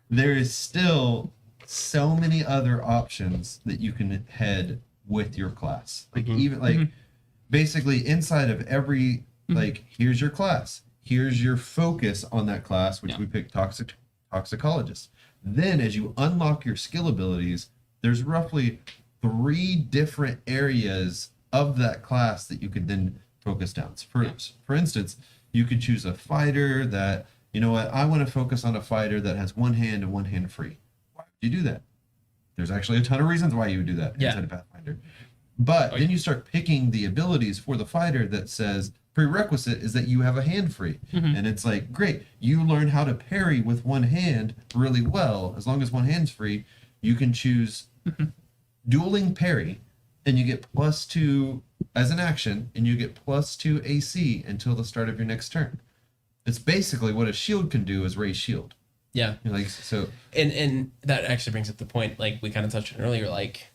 there is still so many other options that you can head with your class. Like even like basically inside of every like here's your class, here's your focus on that class, which we picked toxicologist. Then as you unlock your skill abilities, there's roughly 3 different areas of that class that you could then focus down. For instance, you could choose a fighter that, you know what, I want to focus on a fighter that has one hand and one hand free. Why would you do that? There's actually a ton of reasons why you would do that inside of Pathfinder. But then you start picking the abilities for the fighter that says prerequisite is that you have a hand free. And it's like, great, you learn how to parry with one hand really well. As long as one hand's free, you can choose dueling parry, and you get +2 as an action, and you get +2 AC until the start of your next turn. It's basically what a shield can do is raise shield. Yeah. Like so, and that actually brings up the point, like we kind of touched on earlier, like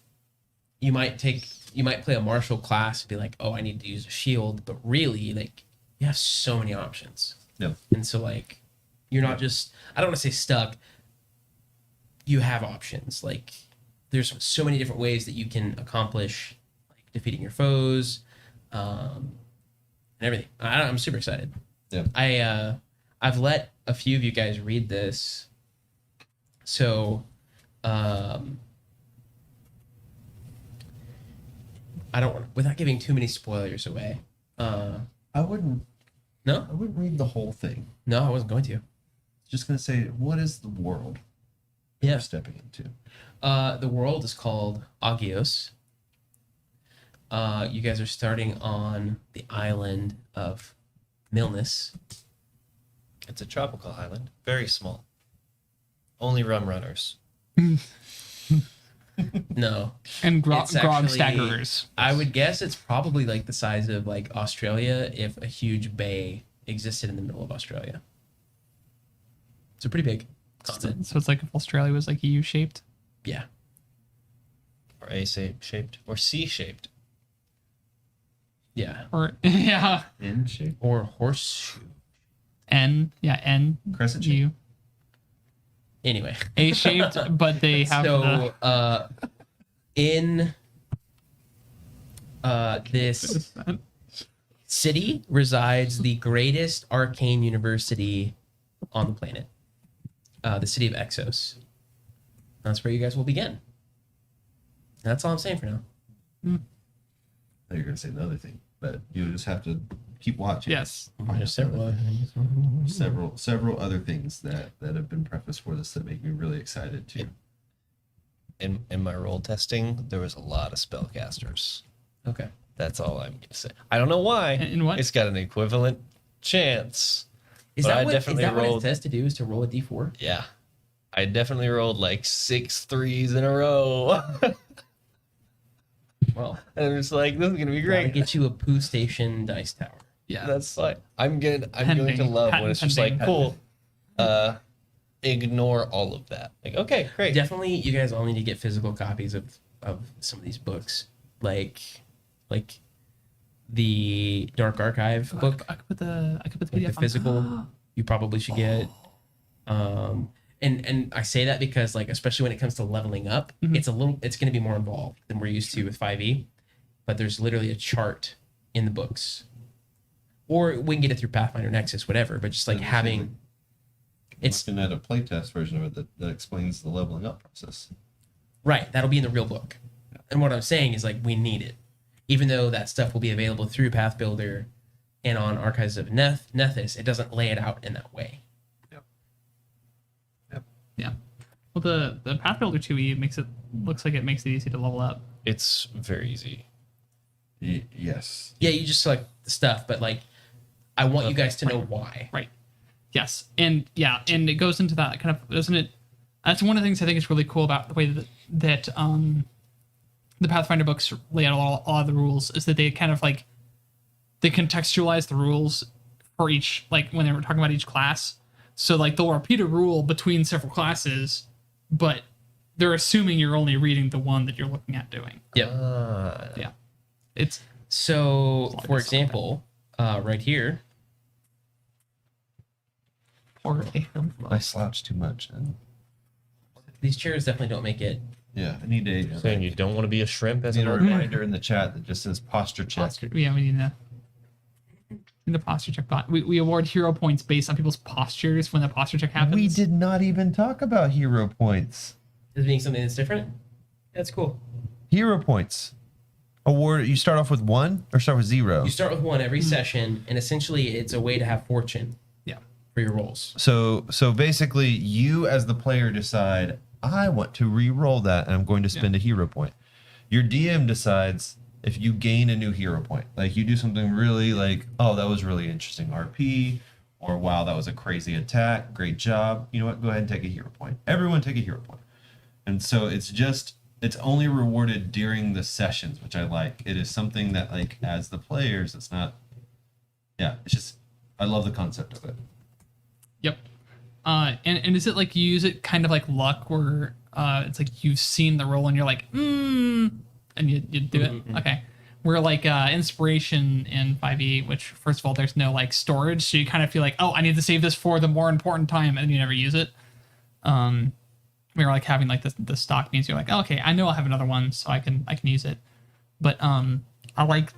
you might play a martial class and be like, oh, I need to use a shield, but really, like, you have so many options. Yeah. And so, like, you're not just, I don't want to say stuck. You have options. Like, there's so many different ways that you can accomplish, like, defeating your foes, and everything. I'm super excited. Yeah. I've let a few of you guys read this. So, I don't want, without giving too many spoilers away. I wouldn't read the whole thing. No, I wasn't going to. Just gonna say, what is the world you're stepping into? The world is called Agios. You guys are starting on the island of Milnus. It's a tropical island, very small. Only rum runners. No. And grog actually, staggerers. I would guess it's probably like the size of like Australia if a huge bay existed in the middle of Australia. It's a pretty big continent. So it's like if Australia was like U-shaped? Yeah. Or A-shaped. Or C-shaped. Yeah. Or, yeah. In shape? Or horseshoe. N. Yeah, N. Crescent shape? U. Anyway. A-shaped, but they have in this city resides the greatest arcane university on the planet, the city of Exos. That's where you guys will begin. That's all I'm saying for now. I thought you were gonna say the other thing, but you just have to keep watching. Yes. There's several other things that have been prefaced for this that make me really excited too. In my role testing, there was a lot of spellcasters. Okay. That's all I'm gonna say. I don't know why. In what? It's got an equivalent chance. Is but that I what definitely what it rolled. says to do? Is to roll a d4? Yeah, I definitely rolled like 6 3s in a row. Well, and I'm just like, this is gonna be gotta great. get you a poo station dice tower. Yeah. That's like I'm going to Pending. love when it's just like, Pending. cool. Ignore all of that. Like, okay, great. Definitely, you guys all need to get physical copies of some of these books, like the Dark Archive book. I could put the Like PDF the physical, you probably should get. And I say that because, like, especially when it comes to leveling up, it's going to be more involved than we're used to with 5e. but there's literally a chart in the books. Or we can get it through Pathfinder Nexus, whatever, but just like having... It's looking at a playtest version of it that explains the leveling up process. Right, that'll be in the real book. And what I'm saying is, like, we need it. Even though that stuff will be available through Path Builder and on Archives of Nethys, it doesn't lay it out in that way. Yeah. Well, the Path Builder 2e looks like it makes it easy to level up. It's very easy. Yes. Yeah, you just select the stuff, but like, I want you guys to know why. Right. Yes. And it goes into that kind of, doesn't it? That's one of the things I think is really cool about the way that the Pathfinder books lay out all of the rules, is that they kind of like, they contextualize the rules for each, like when they were talking about each class. So like they'll repeat a rule between several classes, but they're assuming you're only reading the one that you're looking at doing. Yep. Yeah. It's so, for example, right here. I slouch too much. And These chairs definitely don't make it. yeah, I need a Saying you don't want to be a shrimp as need an a orc. reminder in the chat that just says posture check. Posture. Yeah, we need a posture check bot. We award hero points based on people's postures when the posture check happens. We did not even talk about hero points. As being something that's different. That's cool. Hero points. Award. You start off with 1 or start with 0. You start with 1 every session, and essentially it's a way to have fortune. Yeah. For your rolls. So basically, you as the player decide, I want to re-roll that, and I'm going to spend a hero point. Your DM decides if you gain a new hero point. Like you do something really like, oh, that was really interesting RP, or wow, that was a crazy attack. Great job. You know what? Go ahead and take a hero point. Everyone take a hero point. And so it's only rewarded during the sessions, which I like. It is something that, like, as the players, it's not. Yeah, it's just, I love the concept of it. Yep. And is it like you use it kind of like luck, where it's like you've seen the roll and you're like, and you do it? Mm-hmm. Okay. Where like inspiration in 5e, which first of all, there's no like storage, so you kind of feel like, oh, I need to save this for the more important time, and you never use it. We're like having like the stock means you're like, oh, okay, I know I'll have another one, so I can use it. But I like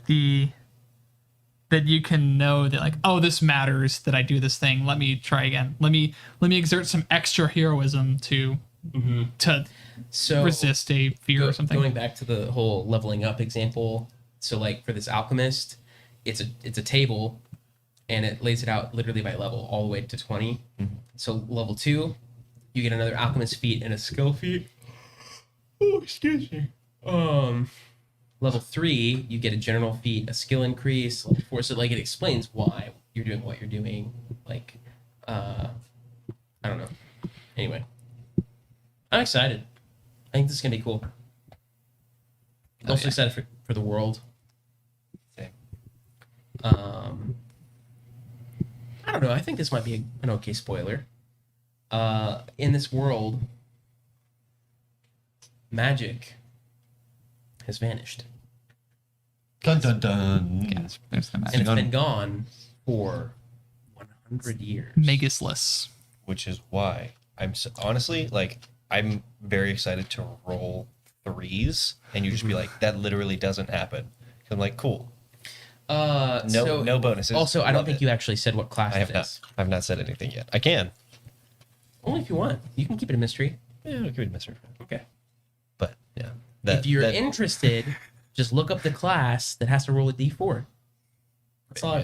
that you can know that like, oh, this matters that I do this thing. Let me try again. Let me exert some extra heroism to resist a fear or something. Going back to the whole leveling up example, so like for this alchemist, it's a table, and it lays it out literally by level all the way to 20. Mm-hmm. So level 2, you get another alchemist feat and a skill feat. Oh, excuse me. Level 3, you get a general feat, a skill increase. Level 4, so like it explains why you're doing what you're doing. Like, I don't know. Anyway, I'm excited. I think this is gonna be cool. Also excited for the world. Same. I don't know. I think this might be an okay spoiler. In this world, magic has vanished. Dun dun dun. Yes, there's no And magic. it's been gone for 100 years. Magusless. Which is why honestly, like, I'm very excited to roll 3s, and you just be like, that literally doesn't happen. I'm like, cool. No bonuses. Also, I don't think it. you actually said what class it is. I've not said anything yet. I can. Only if you want. You can keep it a mystery. Yeah, I'll keep it a mystery. Okay. But yeah, if you're interested, just look up the class that has to roll a d4. That's all.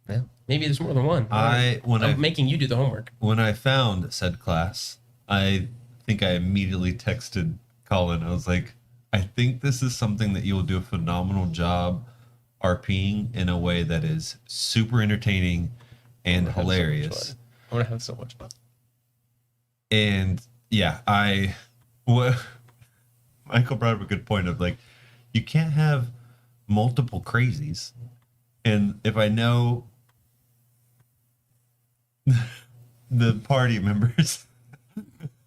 Yeah. Maybe there's more than one. I'm making you do the homework. When I found said class, I think I immediately texted Colin. I was like, I think this is something that you'll do a phenomenal job RPing in a way that is super entertaining and hilarious. I want to have so much fun. And yeah, Michael brought up a good point of like, you can't have multiple crazies. And if I know the party members,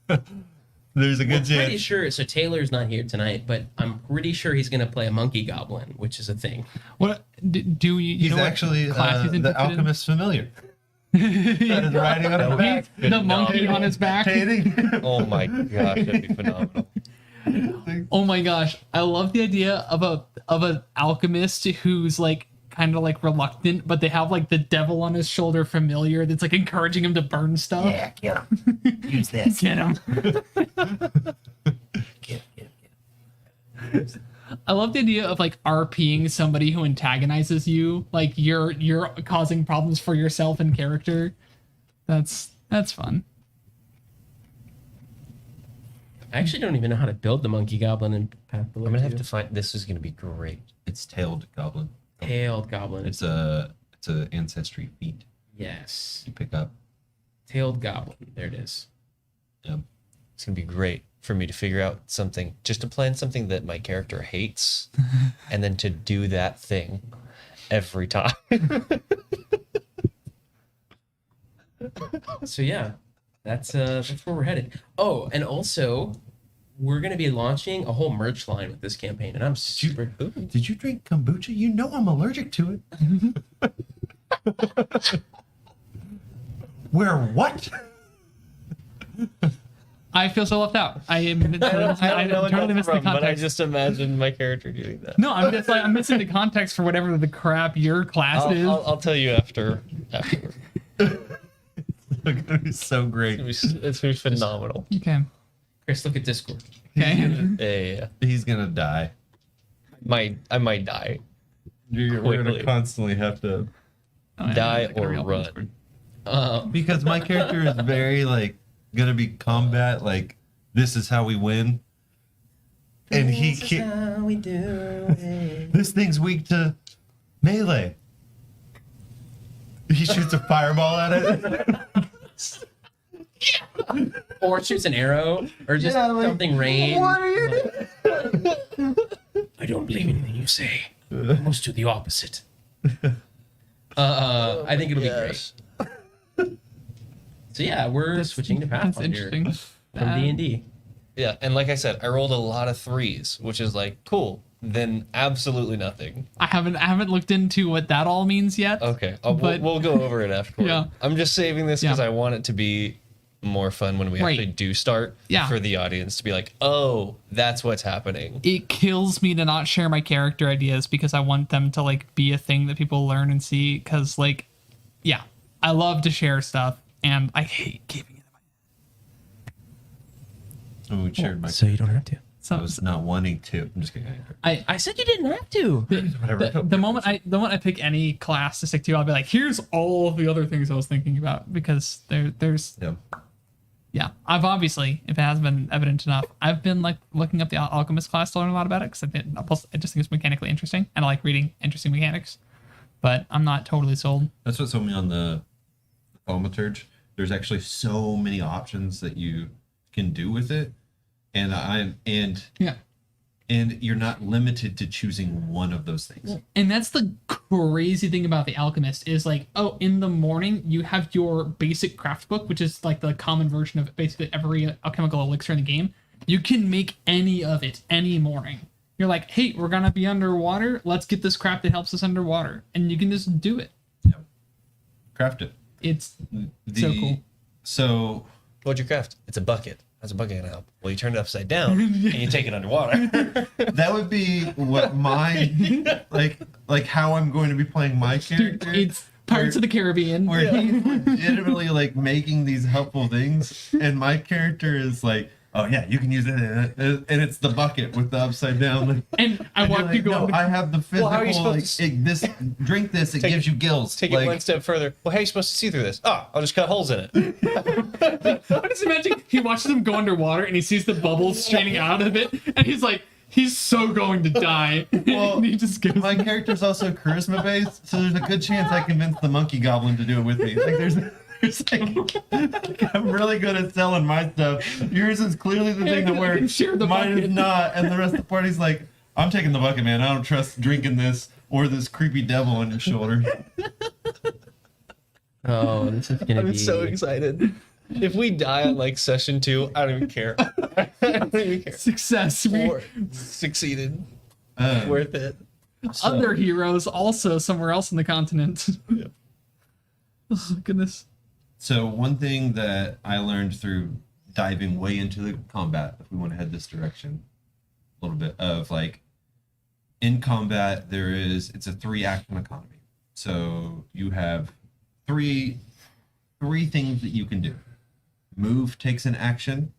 there's a good chance. Pretty sure. So Taylor's not here tonight, but I'm pretty sure he's going to play a monkey goblin, which is a thing. What do you? He's know actually what class he's the alchemist familiar. That is riding on his back. The monkey on his back. Oh my gosh, that'd be phenomenal. Oh my gosh, I love the idea of an alchemist who's like kind of like reluctant, but they have like the devil on his shoulder familiar that's like encouraging him to burn stuff. Yeah, get him. Use this. Get him. Get him. I love the idea of like RPing somebody who antagonizes you, like you're causing problems for yourself and character. That's fun. I actually don't even know how to build the monkey goblin in Pathfinder. I'm gonna have to find. This is gonna be great. It's tailed goblin. Tailed goblin. It's a ancestry feat Yes. you pick up. Tailed goblin. There it is. Yep. It's gonna be great for me to figure out something, just to plan something that my character hates, and then to do that thing every time. So yeah, that's where we're headed. Oh, and also, we're gonna be launching a whole merch line with this campaign, and I'm super. Did you drink kombucha? You know I'm allergic to it. Where what? I feel so left out. I am. I don't know what totally that's missed the from, but I context. just imagined my character doing that. No, I'm just like I'm missing the context for whatever the crap your class is. I'll tell you after. It's gonna be so great. It's gonna be phenomenal. Okay. Chris, look at Discord. Okay. Yeah. He's gonna die. I might die. We're Quickly. gonna constantly have to Oh, yeah, Die I gotta or reopen run. Discord. because my character is very like gonna be combat. Like this is how we win, and he can't. How we do it. This thing's weak to melee. He shoots a fireball at it. Or shoots an arrow, or just Yeah, like, something rain. What are you doing? I don't believe anything you say. I must do the opposite. I think it'll be Yes. great. So yeah, we're switching to That's Pathfinder interesting. from D&D. Yeah, and like I said, I rolled a lot of threes, which is like cool. Then absolutely nothing. I haven't looked into what that all means yet. Okay, But- we'll go over it afterward. Yeah. I'm just saving this because Yeah. I want it to be more fun when we Right. actually do start. Yeah. For the audience to be like, oh, that's what's happening. It kills me to not share my character ideas because I want them to like be a thing that people learn and see. Because like, yeah, I love to share stuff and I hate keeping it. And we shared my. So you don't have to. I So was not wanting to. I'm just kidding. I said you didn't have to. Whatever. the moment I pick any class to stick to, I'll be like, here's all of the other things I was thinking about because there's Yeah. yeah, I've obviously, if it has been evident enough, I've been like looking up the alchemist class to learn a lot about it because I just think it's mechanically interesting and I like reading interesting mechanics, but I'm not totally sold. That's what sold me on the thaumaturge. There's actually so many options that you can do with it, and Yeah. and you're not limited to choosing one of those things. And that's the crazy thing about the alchemist is like, oh, in the morning you have your basic craft book, which is like the common version of basically every alchemical elixir in the game. You can make any of it any morning. You're like, hey, we're gonna be underwater. Let's get this crap that helps us underwater, and you can just do it. Craft it. It's so cool. So What'd you craft? It's a bucket. How's a bucket gonna help? Well, you turn it upside down and you take it underwater. that would be what my like how I'm going to be playing my character. It's Pirates of the Caribbean. Where he's legitimately like making these helpful things, and my character is like, oh yeah, you can use it, and it's the bucket with the upside down. Like, And I and you're watch you like, go. no, I have the physical. Well, how are you like, supposed to this drink this, it Take gives it- you gills. Take like, it one step further. Well, how are you supposed to see through this? Oh, I'll just cut holes in it. I just imagine he watches him go underwater and he sees the bubbles straining out of it, and he's like, he's so going to die. Well, and he just goes. my character's also charisma based, so there's a good chance I convinced the monkey goblin to do it with me. Like there's like I'm really good at selling my stuff. Yours is clearly the thing that I works. can share the Mine bucket. is not, and the rest of the party's like, I'm taking the bucket, man. I don't trust drinking this or this creepy devil on your shoulder. Oh, this is gonna I'm be so excited. If we die on like session 2, I don't even care. I don't even care. Success. Or succeeded. Um, Worth it. Other heroes also somewhere else in the continent. Oh goodness. So one thing that I learned through diving way into the combat, if we want to head this direction, little bit of like in combat it's a 3-action economy. So you have three things that you can do. Move takes an action.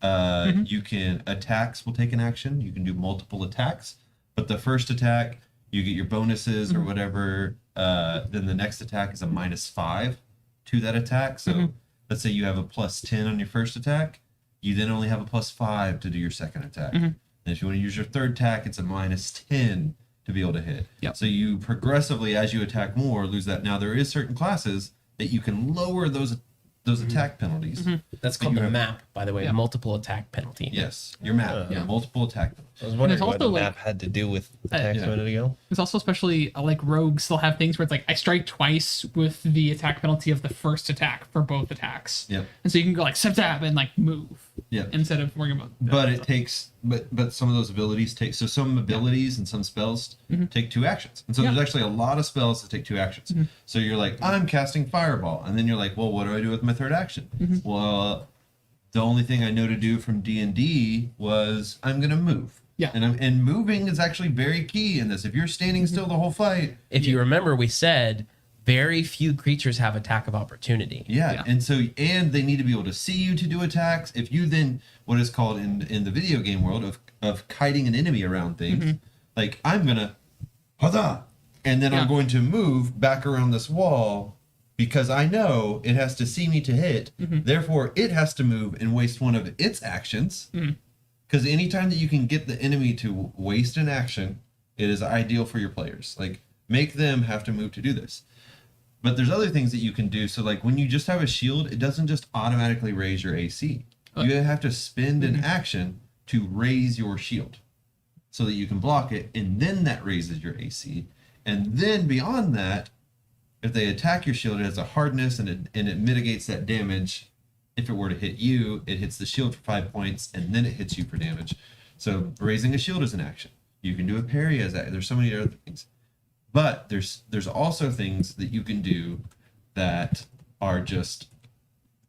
You can attacks will take an action. You can do multiple attacks, but the first attack you get your bonuses or whatever. Then the next attack is a -5 to that attack. So let's say you have a +10 on your first attack, you then only have a +5 to do your second attack. And if you want to use your third attack, it's a -10 to be able to hit. Yep. So you progressively, as you attack more, lose that. Now there is certain classes that you can lower those attack penalties. That's called the map, by the way. Multiple attack penalty. Yes, your map. Multiple attack penalties. I was wondering what the also, like, map had to do with attacks a minute ago. It's also especially like rogues still have things where it's like I strike twice with the attack penalty of the first attack for both attacks. Yep. And so you can go like stab and like move. Yep. Instead of worrying about. But it takes, but some of those abilities take. So some abilities and some spells take 2 actions, and so there's actually a lot of spells that take 2 actions. So you're like, I'm casting Fireball, and then you're like, well, what do I do with my third action? Well, the only thing I know to do from D&D was I'm gonna move. Yeah. And moving is actually very key in this. If you're standing still the whole fight, If you remember, we said very few creatures have attack of opportunity. yeah. And they need to be able to see you to do attacks. If you then what is called in the video game world of kiting an enemy around things, like I'm gonna huzzah, and then I'm going to move back around this wall because I know it has to see me to hit. Therefore, it has to move and waste one of its actions. Because anytime that you can get the enemy to waste an action, it is ideal for your players. Like make them have to move to do this. But there's other things that you can do. So like when you just have a shield, it doesn't just automatically raise your AC. You have to spend an action to raise your shield so that you can block it, and then that raises your AC. And then beyond that, if they attack your shield, it has a hardness and it mitigates that damage. If it were to hit you, it hits the shield for 5 points, and then it hits you for damage. So raising a shield is an action. You can do a parry as that. There's so many other things. But there's also things that you can do that are just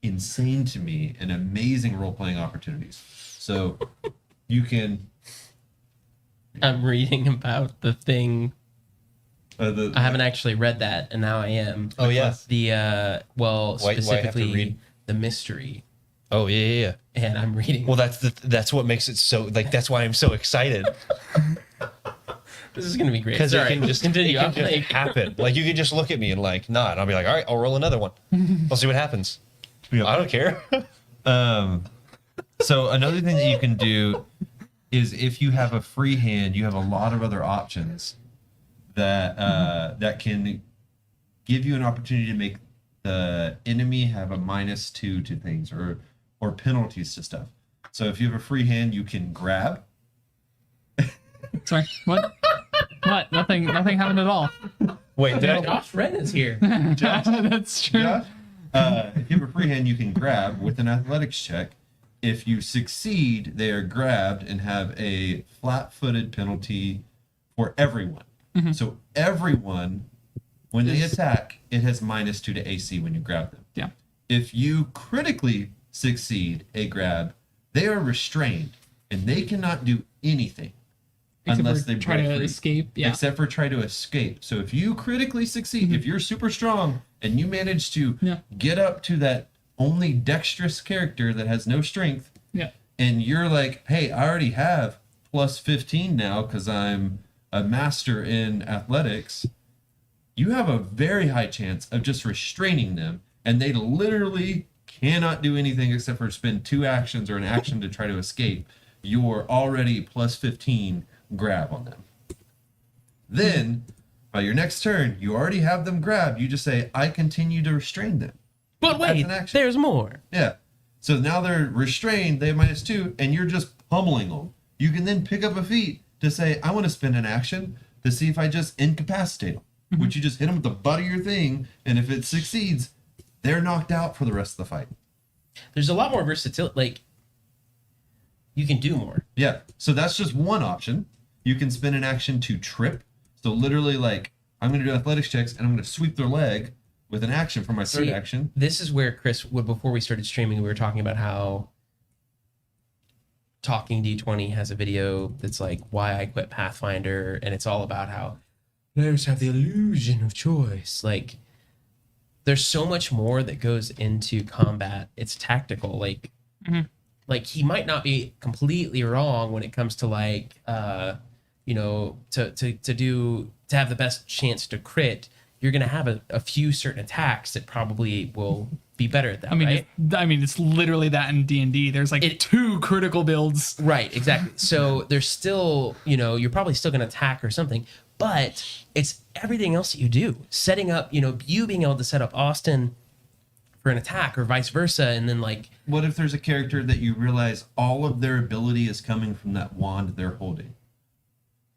insane to me and amazing role-playing opportunities. So you can... I'm reading about the thing. I haven't actually read that, and now I am. Oh, yeah. The, Why have to specifically read? the mystery. Oh, yeah. And I'm reading. Well, that's what makes it so, like, that's why I'm so excited. This is going to be great. Because it can just continue. it can just happen. Like, you could just look at me and, like, nod. And I'll be like, all right, I'll roll another one. I'll see what happens. I don't care. So another thing that you can do is if you have a free hand, you have a lot of other options that that can give you an opportunity to make the enemy have a -2 to things or penalties to stuff. So if you have a free hand, you can grab. Sorry, what? What? Nothing happened at all. Wait, did I? Josh Wren is here. That's true. Josh? If you have a free hand, you can grab with an athletics check. If you succeed, they are grabbed and have a flat-footed penalty for everyone. So everyone, when they attack, it has -2 to AC when you grab them. Yeah. If you critically succeed a grab, they are restrained and they cannot do anything unless they try break to free. escape. Yeah. Except for try to escape. So if you critically succeed, if you're super strong and you manage to get up to that only dexterous character that has no strength, and you're like, hey, I already have +15 now because I'm a master in athletics, you have a very high chance of just restraining them, and they literally cannot do anything except for spend 2 actions or an action to try to escape your already +15 grab on them. Then, by your next turn, you already have them grabbed. You just say, I continue to restrain them. But wait, an action. there's more. Yeah. So now they're restrained, they have -2, and you're just pummeling them. You can then pick up a feat to say, I want to spend an action to see if I just incapacitate them. Which you just hit them with the butt of your thing, and if it succeeds, they're knocked out for the rest of the fight. There's a lot more versatility. Like, you can do more. Yeah. So that's just one option. You can spend an action to trip. So literally, like, I'm going to do athletics checks, and I'm going to sweep their leg with an action for my third action. This is where Chris, before we started streaming, we were talking about how Talking D20 has a video that's like why I quit Pathfinder, and it's all about how players have the illusion of choice. Like, there's so much more that goes into combat. It's tactical. Like, like he might not be completely wrong when it comes to like, you know, to have the best chance to crit. You're gonna have a few certain attacks that probably will be better at that. I mean, it's literally that in D&D. There's like 2 critical builds. Right, exactly. So there's still, you know, you're probably still gonna attack or something, but it's everything else that you do. Setting up, you know, you being able to set up Austin for an attack or vice versa, and then like, what if there's a character that you realize all of their ability is coming from that wand they're holding?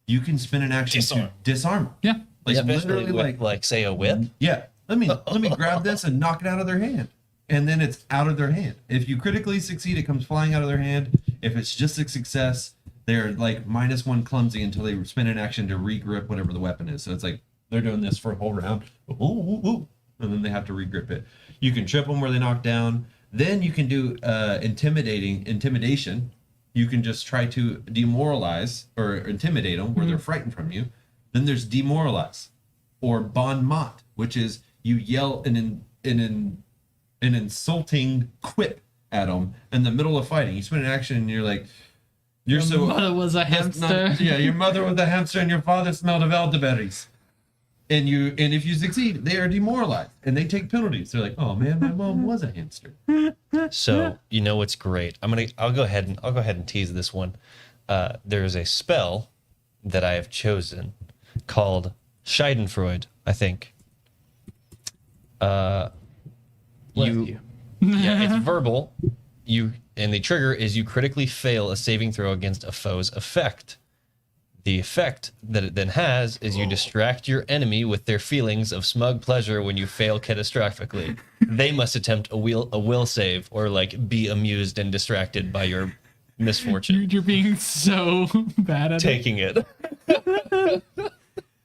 You can spin an action to disarm. Yeah. Like literally, like say a whip. Yeah. Let me grab this and knock it out of their hand, and then it's out of their hand. If you critically succeed, it comes flying out of their hand. If it's just a success, they're like -1 clumsy until they spin an action to regrip whatever the weapon is. So it's like they're doing this for a whole round, and then they have to regrip it. You can trip them where they knock down. Then you can do intimidation. You can just try to demoralize or intimidate them where they're frightened from you. Then there's demoralize, or bon mot, which is you yell an insulting quip at them in the middle of fighting. You spin an action and you're like, Your mother was a hamster. Your mother was a hamster and your father smelled of elderberries. And if you succeed, they are demoralized and they take penalties. They're like, oh man, my mom was a hamster. So you know what's great? I'll go ahead and tease this one. There is a spell that I have chosen called Schadenfreude, I think. Yeah, it's verbal. And the trigger is you critically fail a saving throw against a foe's effect. The effect that it then has is you distract your enemy with their feelings of smug pleasure when you fail catastrophically. They must attempt a will save or like be amused and distracted by your misfortune. You're being so bad at taking it.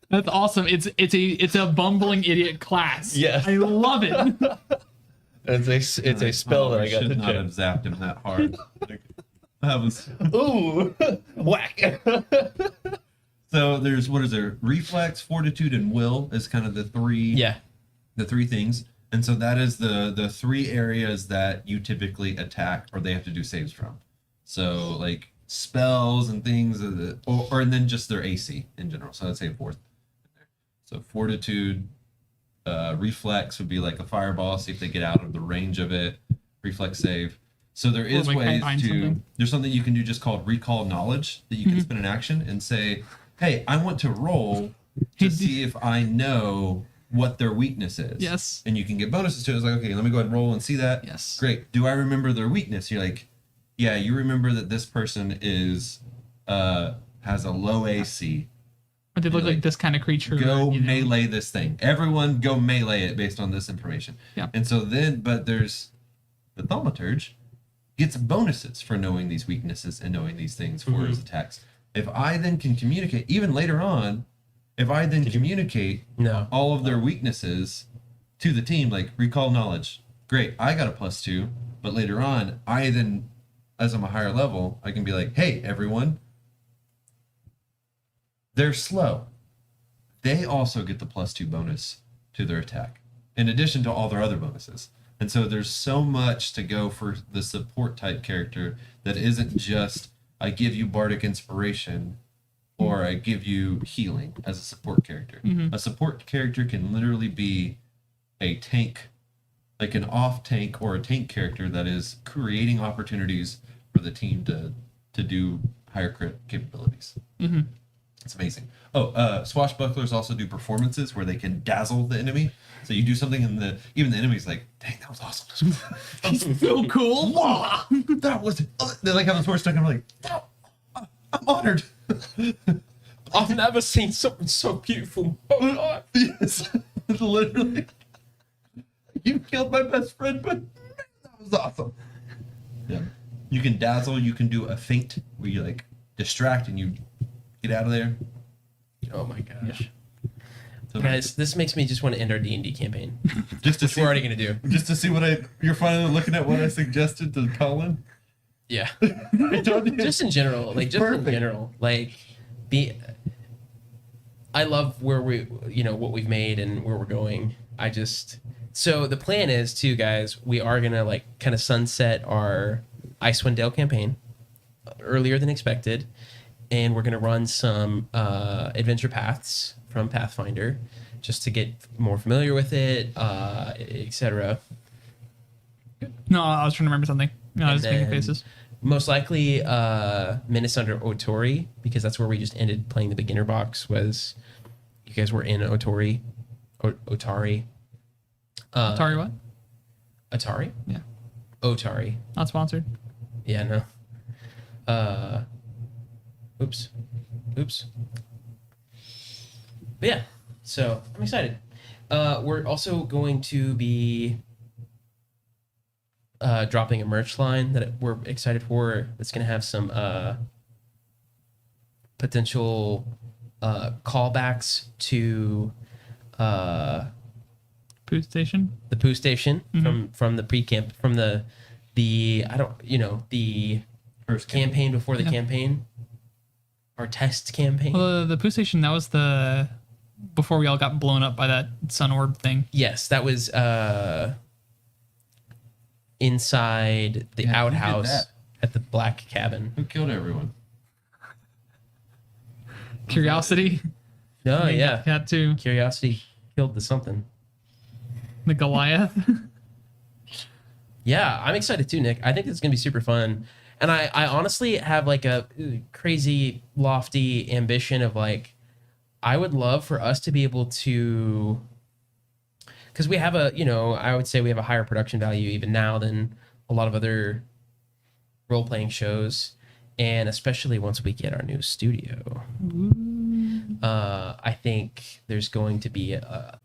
That's awesome. It's a bumbling idiot class. Yes. I love it. It's a spell that I got to should not have zapped him that hard. That was ooh whack. So there's reflex, fortitude, and will is kind of the three things. And so that is the 3 areas that you typically attack or they have to do saves from. So like spells and things, and then just their AC in general. So I'd say 4th. So fortitude, reflex would be like a fireball. See if they get out of the range of it. Reflex save. So there is ways to. There's something you can do just called recall knowledge that you can spin an action and say, "Hey, I want to roll to see if I know what their weakness is." Yes. And you can get bonuses to it. It's like, okay, let me go ahead and roll and see that. Yes. Great. Do I remember their weakness? You're like, yeah, you remember that this person has a low AC. But they look like this kind of creature. Go melee this thing. Everyone go melee it based on this information. Yeah. And so then, but there's the thaumaturge gets bonuses for knowing these weaknesses and knowing these things for his attacks. If I then can communicate, even later on, communicate all of their weaknesses to the team, like recall knowledge, great, I got a +2, but later on, I then, as I'm a higher level, I can be like, hey, everyone, they're slow. They also get the +2 bonus to their attack, in addition to all their other bonuses. And so there's so much to go for the support type character that isn't just, I give you bardic inspiration or I give you healing as a support character. A support character can literally be a tank, like an off tank or a tank character that is creating opportunities for the team to do higher crit capabilities. It's amazing. Swashbucklers also do performances where they can dazzle the enemy. So you do something and even the enemy's like, dang, that was awesome. He's so cool. Wow, that was, they like have the sword stuck and I'm like, oh, I'm honored. I've never seen something so beautiful in my life. Yes, literally. You killed my best friend, but man, that was awesome. Yeah. You can dazzle, you can do a feint where you like distract and you get out of there. Oh my gosh. Yeah. So guys, this makes me just want to end our D&D campaign. Just to Which we're already going to do. Just to see you're finally looking at what I suggested to Colin. Yeah. Just in general, like I love where what we've made and where we're going. So the plan is too, guys, we are going to like kind of sunset our Icewind Dale campaign earlier than expected. And we're going to run some adventure paths from Pathfinder just to get more familiar with it, etc. No, I was trying to remember something. No, I was making faces. Most likely Menace under Otori, because that's where we just ended playing the beginner box. Was you guys were in Otori. Atari what? Atari? Yeah. Otari. Not sponsored. Yeah, no. Oops. But yeah, so I'm excited. We're also going to be dropping a merch line that we're excited for. That's going to have some potential callbacks to Poo Station. The Poo Station from the pre-camp, from the first campaign before the campaign. Our test campaign. Well, the Poo Station, that was before we all got blown up by that sun orb thing. Yes, that was inside the outhouse at the Black Cabin. Who killed everyone? Curiosity. No, yeah. Cat too. Curiosity killed the something. The Goliath. Yeah, I'm excited too, Nick. I think it's going to be super fun. And I honestly have like a crazy lofty ambition of like, I would love for us to be able to, because we have I would say we have a higher production value even now than a lot of other role-playing shows. And especially once we get our new studio, I think there's going to be a